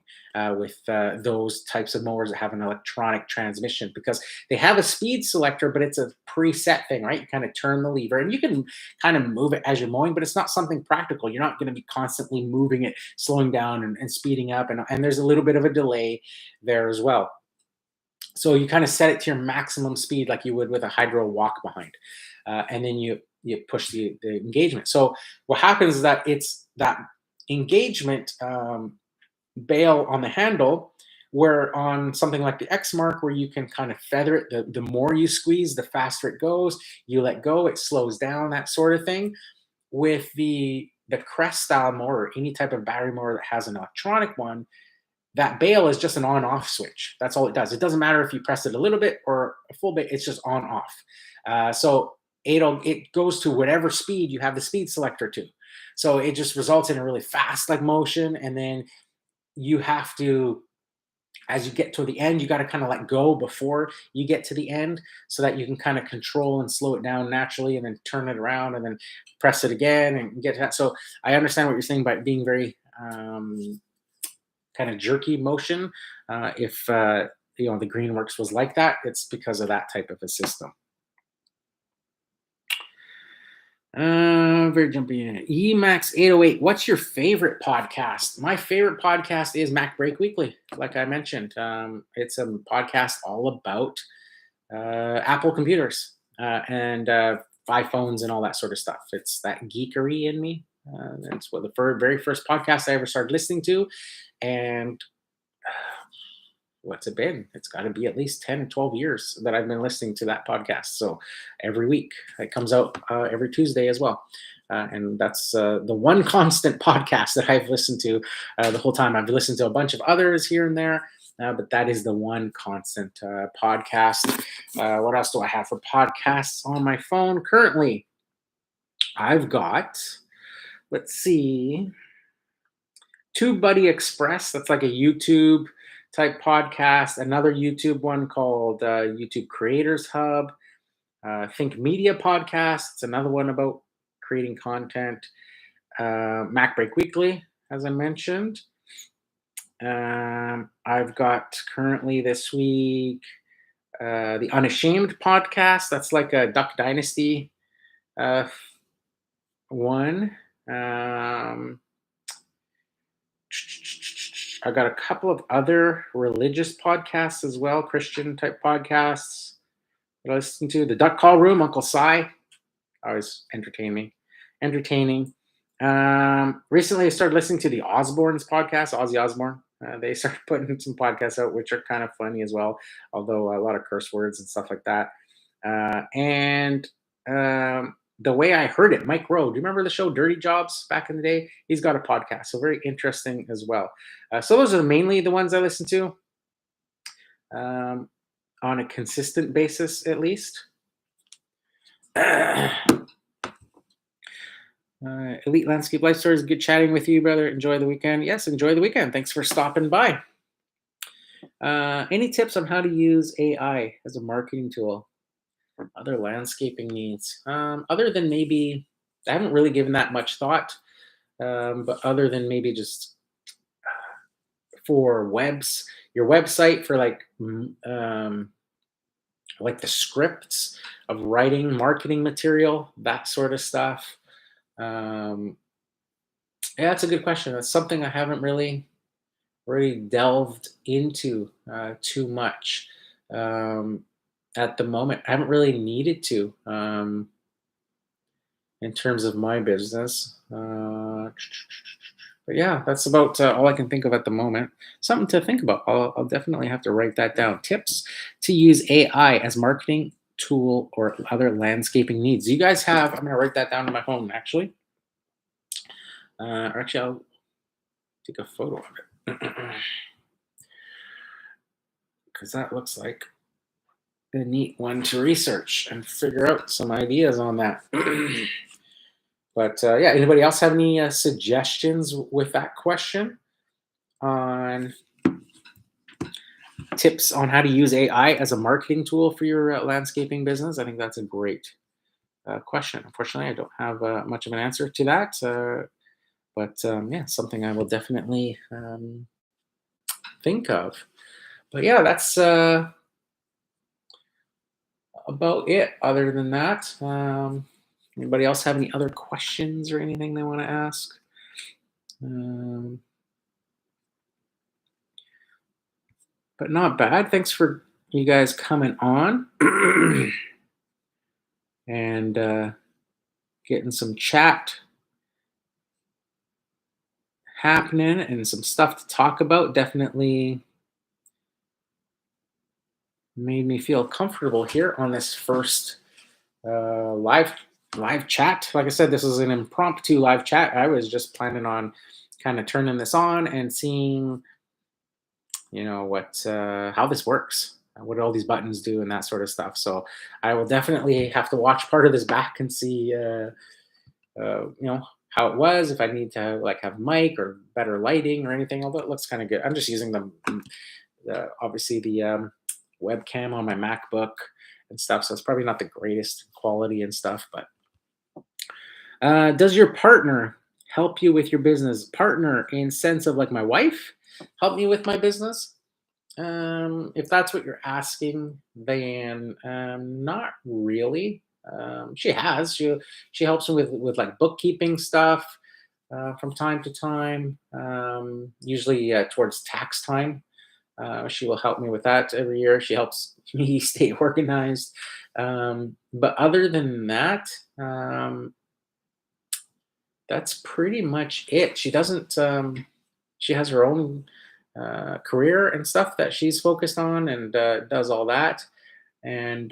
with those types of mowers that have an electronic transmission because they have a speed selector, but it's a preset thing, right? You kind of turn the lever and you can kind of move it as you're mowing, but it's not something practical. You're not going to be constantly moving it, slowing down and speeding up. And there's a little bit of a delay there as well. So you kind of set it to your maximum speed like you would with a hydro walk behind. And then you push the engagement. So what happens is that it's that engagement bail on the handle, where on something like the X Mark, where you can kind of feather it, the more you squeeze, the faster it goes. You let go, it slows down, that sort of thing. With the Crest style motor, any type of battery motor that has an electronic one, that bail is just an on-off switch. That's all it does. It doesn't matter if you press it a little bit or a full bit. It's just on-off. So it goes to whatever speed you have the speed selector to. So it just results in a really fast like motion, and then you have to, as you get to the end, you got to kind of let go before you get to the end so that you can kind of control and slow it down naturally and then turn it around and then press it again and get to that. So I understand what you're saying by it being very kind of jerky motion. If the Greenworks was like that, it's because of that type of a system. Very jumpy in. Emax 808. What's your favorite podcast? My favorite podcast is Mac Break Weekly. Like I mentioned, it's a podcast all about Apple computers and iPhones and all that sort of stuff. It's that geekery in me. That's what the very first podcast I ever started listening to, and what's it been? It's got to be at least 10, 12 years that I've been listening to that podcast. So every week it comes out every Tuesday as well. And that's the one constant podcast that I've listened to the whole time. I've listened to a bunch of others here and there, but that is the one constant podcast. What else do I have for podcasts on my phone? Currently, I've got, let's see, TubeBuddy Express. That's like a YouTube type podcast. Another YouTube one called YouTube Creators Hub. Think Media Podcast. It's another one about creating content. Mac Break Weekly, as I mentioned. I've got currently this week the Unashamed podcast. That's like a Duck Dynasty uh, one. Um, I got a couple of other religious podcasts as well, Christian type podcasts that I listen to. The Duck Call Room, Uncle Si, always entertaining. Recently, I started listening to the Osbournes podcast, Ozzy Osbourne. They started putting some podcasts out, which are kind of funny as well, although a lot of curse words and stuff like that. And The Way I Heard It, Mike Rowe. Do you remember the show Dirty Jobs back in the day? He's got a podcast, so very interesting as well. So those are mainly the ones I listen to on a consistent basis, at least. Elite Landscape Life Stories, good chatting with you, brother. Enjoy the weekend. Yes, enjoy the weekend. Thanks for stopping by. Any tips on how to use AI as a marketing tool? Other landscaping needs. Other than maybe, I haven't really given that much thought, but other than maybe just for your website for like the scripts of writing marketing material, that sort of stuff. Yeah, that's a good question. That's something I haven't really delved into too much at the moment. I haven't really needed to in terms of my business. But yeah, that's about all I can think of at the moment. Something to think about. I'll definitely have to write that down. Tips to use AI as marketing tool or other landscaping needs. You guys have, I'm going to write that down on my phone actually. Or actually, I'll take a photo of it because that looks like a neat one to research and figure out some ideas on that. But yeah, anybody else have any suggestions with that question on tips on how to use AI as a marketing tool for your landscaping business? I think that's a great question. Unfortunately, I don't have much of an answer to that. But yeah, something I will definitely think of. But yeah, that's about it. Other than that, anybody else have any other questions or anything they want to ask? But not bad. Thanks for you guys coming on and getting some chat happening and some stuff to talk about. Definitely made me feel comfortable here on this first live chat. Like I said, this is an impromptu live chat. I was just planning on kind of turning this on and seeing, what how this works, what all these buttons do, and that sort of stuff. So I will definitely have to watch part of this back and see, how it was. If I need to like have mic or better lighting or anything, although it looks kind of good. I'm just using obviously the webcam on my MacBook and stuff, so it's probably not the greatest quality and stuff. But does your partner help you with your business? Partner in sense of like my wife help me with my business? If that's what you're asking, then not really. She helps me with like bookkeeping stuff from time to time. Usually towards tax time. She will help me with that every year. She helps me stay organized. But other than that, that's pretty much it. She doesn't. She has her own career and stuff that she's focused on and does all that. And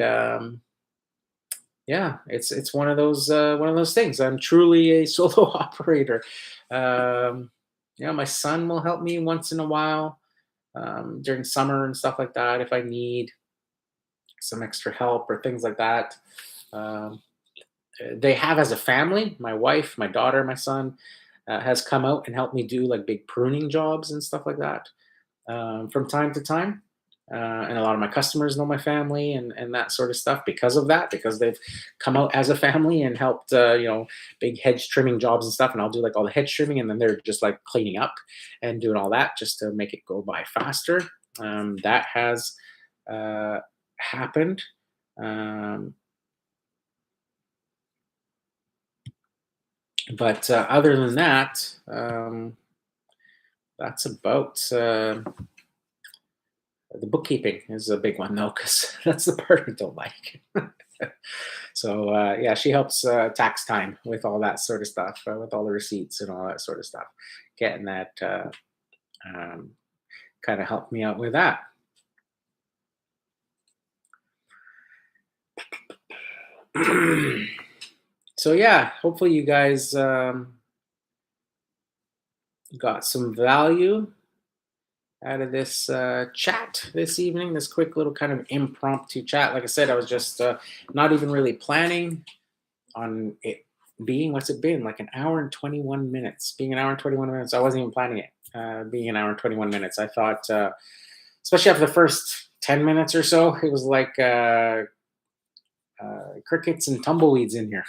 yeah, it's one of those things. I'm truly a solo operator. My son will help me once in a while during summer and stuff like that if I need some extra help or things like that. They have as a family, my wife, my daughter, my son has come out and helped me do like big pruning jobs and stuff like that from time to time. And a lot of my customers know my family and that sort of stuff because of that, because they've come out as a family and helped, big hedge trimming jobs and stuff. And I'll do like all the hedge trimming and then they're just like cleaning up and doing all that just to make it go by faster. That has happened. Um, but other than that, that's about the bookkeeping is a big one though, because that's the part I don't like. So yeah, she helps tax time with all that sort of stuff, with all the receipts and all that sort of stuff. Getting that um, kind of helped me out with that. So yeah, hopefully you guys got some value out of this chat this evening. This quick little kind of impromptu chat. Like I said, I was just not even really planning on it being, what's it been, like an hour and 21 minutes. Being an hour and 21 minutes, I wasn't even planning it being an hour and 21 minutes. I thought, especially after the first 10 minutes or so, it was like crickets and tumbleweeds in here.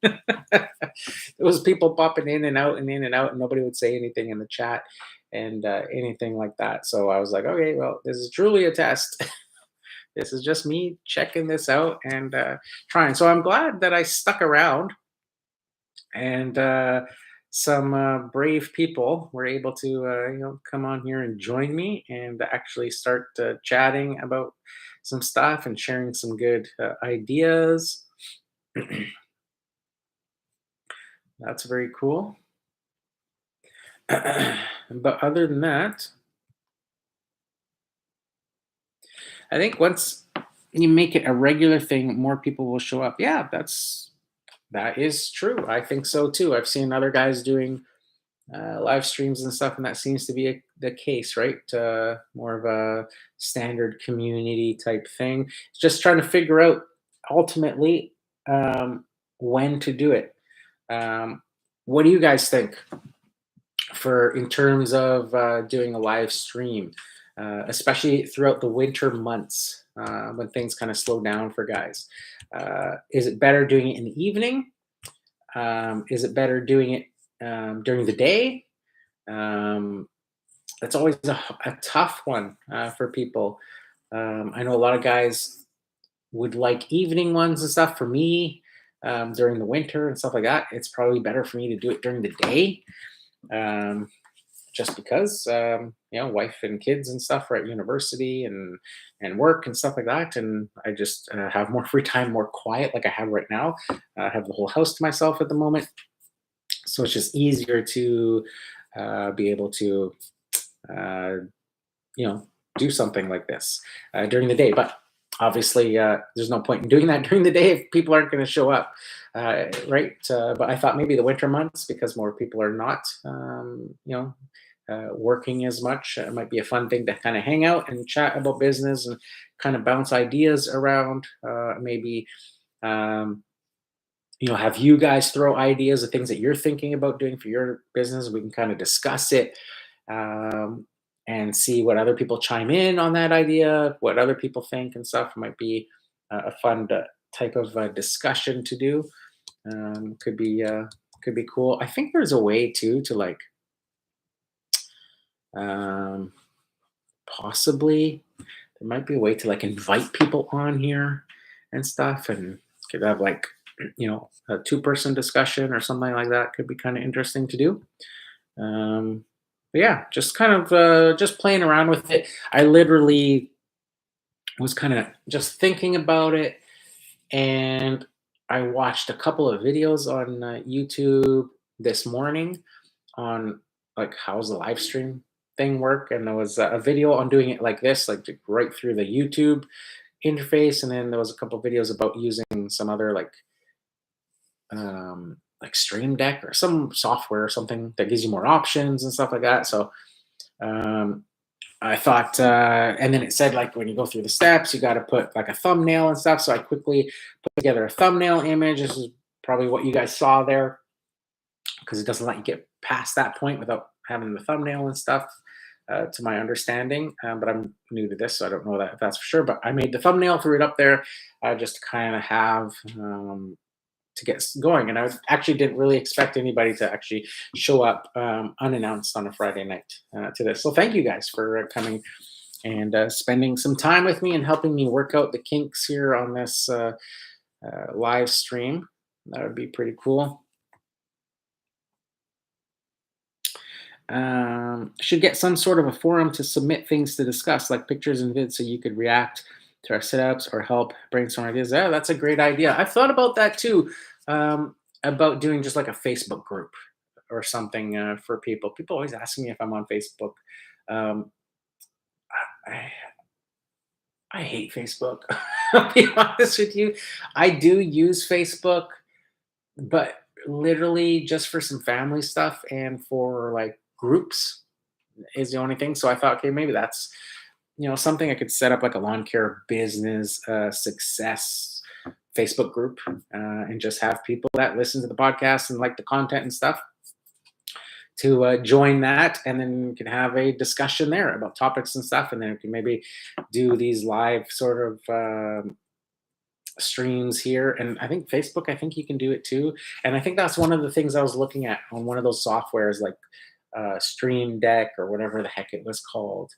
There was people popping in and out and in and out, and nobody would say anything in the chat and anything like that. So I was like, okay, well, this is truly a test. This is just me checking this out and trying. So I'm glad that I stuck around, and some brave people were able to come on here and join me and actually start chatting about some stuff and sharing some good ideas. That's very cool. But other than that, I think once you make it a regular thing, more people will show up. Yeah, that is true. I think so too. I've seen other guys doing live streams and stuff, and that seems to be the case, right? More of a standard community type thing. It's just trying to figure out ultimately when to do it. What do you guys think for in terms of doing a live stream, especially throughout the winter months when things kind of slow down for guys? Is it better doing it in the evening? Is it better doing it during the day? That's always a tough one for people. I know a lot of guys would like evening ones and stuff. For me, during the winter and stuff like that, it's probably better for me to do it during the day, just because wife and kids and stuff are at university and work and stuff like that, and I just have more free time, more quiet, like I have right now. I have the whole house to myself at the moment, so it's just easier to be able to uh, do something like this during the day. But obviously, there's no point in doing that during the day if people aren't going to show up, right? But I thought maybe the winter months, because more people are not, working as much, it might be a fun thing to kind of hang out and chat about business and kind of bounce ideas around. Maybe have you guys throw ideas of things that you're thinking about doing for your business. We can kind of discuss it and see what other people chime in on that idea, what other people think and stuff. Might be a fun type of discussion to do. Could be cool. I think there's a way too to like possibly there might be a way to like invite people on here and stuff, and could have like a two-person discussion or something like that. Could be kind of interesting to do. But yeah, just kind of just playing around with it. I literally was kind of just thinking about it, and I watched a couple of videos on YouTube this morning on like how's the live stream thing work, and there was a video on doing it like this, like right through the YouTube interface, and then there was a couple of videos about using some other like Stream Deck or some software or something that gives you more options and stuff like that. So I thought, and then it said like when you go through the steps, you got to put like a thumbnail and stuff. So I quickly put together a thumbnail image. This is probably what you guys saw there, because it doesn't let you get past that point without having the thumbnail and stuff. To my understanding, but I'm new to this, so I don't know that if that's for sure. But I made the thumbnail, threw it up there, just to kind of have to get going. And I actually didn't really expect anybody to actually show up unannounced on a Friday night to this. So thank you guys for coming and spending some time with me and helping me work out the kinks here on this live stream. That would be pretty cool. Should get some sort of a forum to submit things to discuss, like pictures and vids, so you could react to our setups or help brainstorm ideas. Yeah, that's a great idea. I've thought about that too, about doing just like a Facebook group or something for people. People always ask me if I'm on Facebook. Um, I, I hate Facebook. I'll be honest with you. I do use Facebook, but literally just for some family stuff and for like groups is the only thing. So I thought, okay, maybe that's something I could set up, like a lawn care business success Facebook group, and just have people that listen to the podcast and like the content and stuff to join that, and then we can have a discussion there about topics and stuff, and then we can maybe do these live sort of streams here. And I think Facebook, I think you can do it too. And I think that's one of the things I was looking at on one of those softwares, like Stream Deck or whatever the heck it was called.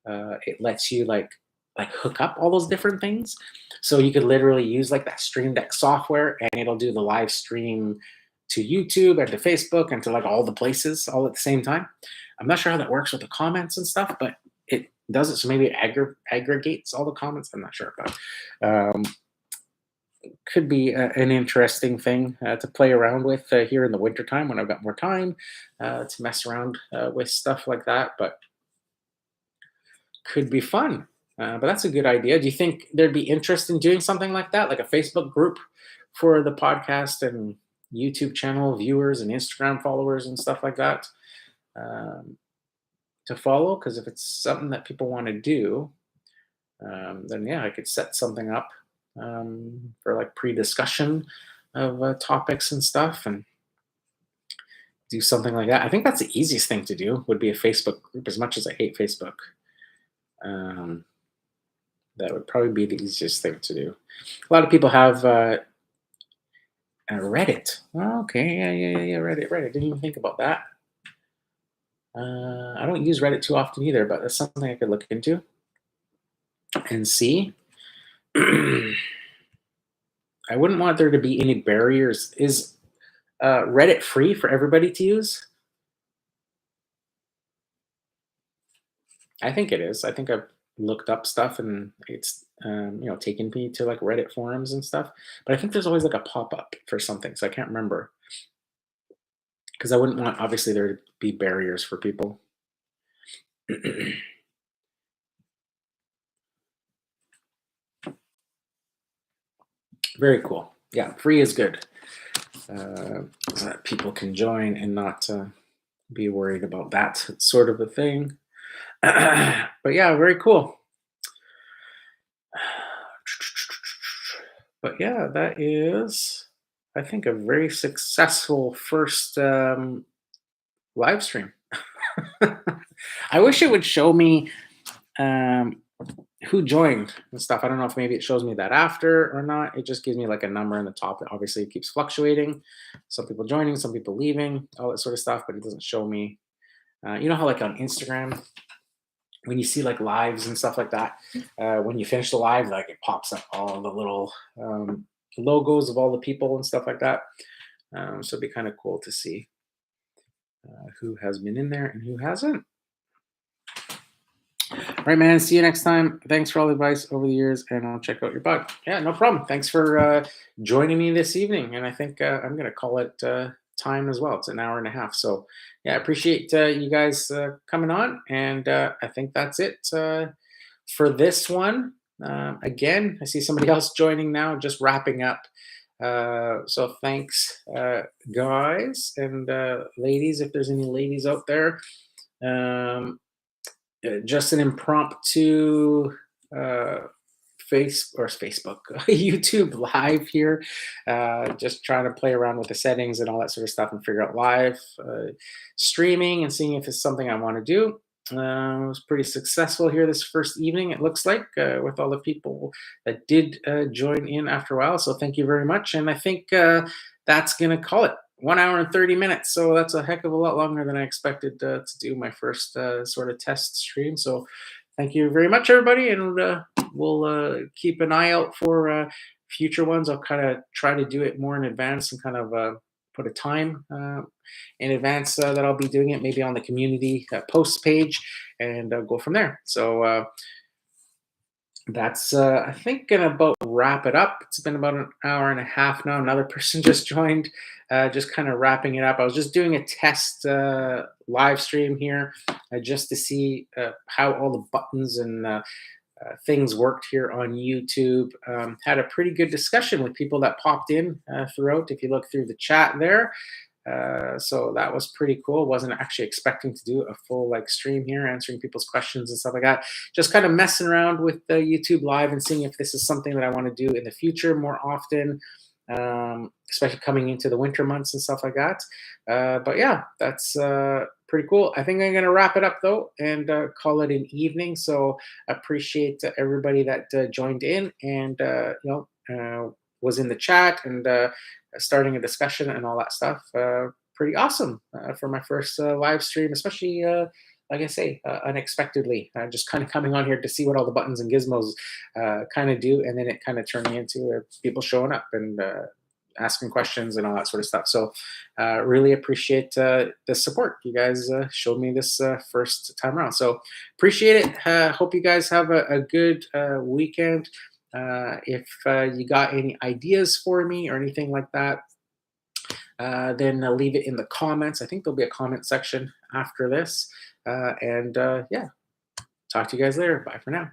It lets you like hook up all those different things, so you could literally use like that Stream Deck software, and it'll do the live stream to YouTube and to Facebook and to like all the places all at the same time. I'm not sure how that works with the comments and stuff, but it does it. So maybe it aggregates all the comments. I'm not sure, but could be an interesting thing to play around with here in the wintertime when I've got more time to mess around with stuff like that. But could be fun. But that's a good idea. Do you think there'd be interest in doing something like that, like a Facebook group for the podcast and YouTube channel viewers and Instagram followers and stuff like that to follow? Because if it's something that people want to do, then yeah, I could set something up for like pre-discussion of topics and stuff, and do something like that. I think that's the easiest thing to do, would be a Facebook group. As much as I hate Facebook, that would probably be the easiest thing to do. A lot of people have Reddit. Oh, okay, yeah. Reddit. Didn't even think about that. I don't use Reddit too often either, but that's something I could look into and see. I wouldn't want there to be any barriers. Is Reddit free for everybody to use? I think it is. I think I've looked up stuff, and it's taken me to like Reddit forums and stuff. But I think there's always like a pop up for something, so I can't remember, because I wouldn't want obviously there to be barriers for people. Very cool. Yeah, free is good. So that people can join and not be worried about that sort of a thing. But yeah, very cool. But yeah, that is, I think, a very successful first live stream. I wish it would show me um, who joined and stuff. I don't know if maybe it shows me that after or not. It just gives me like a number in the top. Obviously, it keeps fluctuating. Some people joining, some people leaving, all that sort of stuff. But it doesn't show me. You know how like on Instagram, when you see like lives and stuff like that, when you finish the live, like it pops up all the little logos of all the people and stuff like that. So it'd be kind of cool to see who has been in there and who hasn't. All right, man. See you next time. Thanks for all the advice over the years, and I'll check out your blog. Yeah, no problem. Thanks for joining me this evening. And I think I'm going to call it time as well. It's an hour and a half. So, yeah, I appreciate you guys coming on. And I think that's it for this one. Again, I see somebody else joining now, just wrapping up. So thanks, guys and ladies, if there's any ladies out there. Just an impromptu Facebook, YouTube live here. Just trying to play around with the settings and all that sort of stuff and figure out live streaming and seeing if it's something I want to do. It was pretty successful here this first evening, it looks like, with all the people that did join in after a while. So thank you very much. And I think that's going to call it 1 hour and 30 minutes. So that's a heck of a lot longer than I expected to do my first sort of test stream. So thank you very much, everybody, and we'll keep an eye out for future ones. I'll kind of try to do it more in advance and kind of put a time in advance that I'll be doing it, maybe on the community posts page, and go from there. So that's I think gonna about wrap it up. It's been about an hour and a half now. Another person just joined, just kind of wrapping it up. I was just doing a test live stream here, just to see how all the buttons and things worked here on YouTube. Had a pretty good discussion with people that popped in throughout. If you look through the chat there, so that was pretty cool. Wasn't actually expecting to do a full like stream here, answering people's questions and stuff like that. Just kind of messing around with the YouTube Live and seeing if this is something that I want to do in the future more often, especially coming into the winter months and stuff like that. But yeah, that's pretty cool. I think I'm going to wrap it up though and call it an evening. So appreciate everybody that joined in and was in the chat and starting a discussion and all that stuff. Pretty awesome for my first live stream, especially like I say, unexpectedly. Just kind of coming on here to see what all the buttons and gizmos kind of do, and then it kind of turning into people showing up and asking questions and all that sort of stuff. So really appreciate the support you guys showed me this first time around. So appreciate it. Hope you guys have a good weekend. If you got any ideas for me or anything like that, then leave it in the comments. I think there'll be a comment section after this. And yeah, talk to you guys later. Bye for now.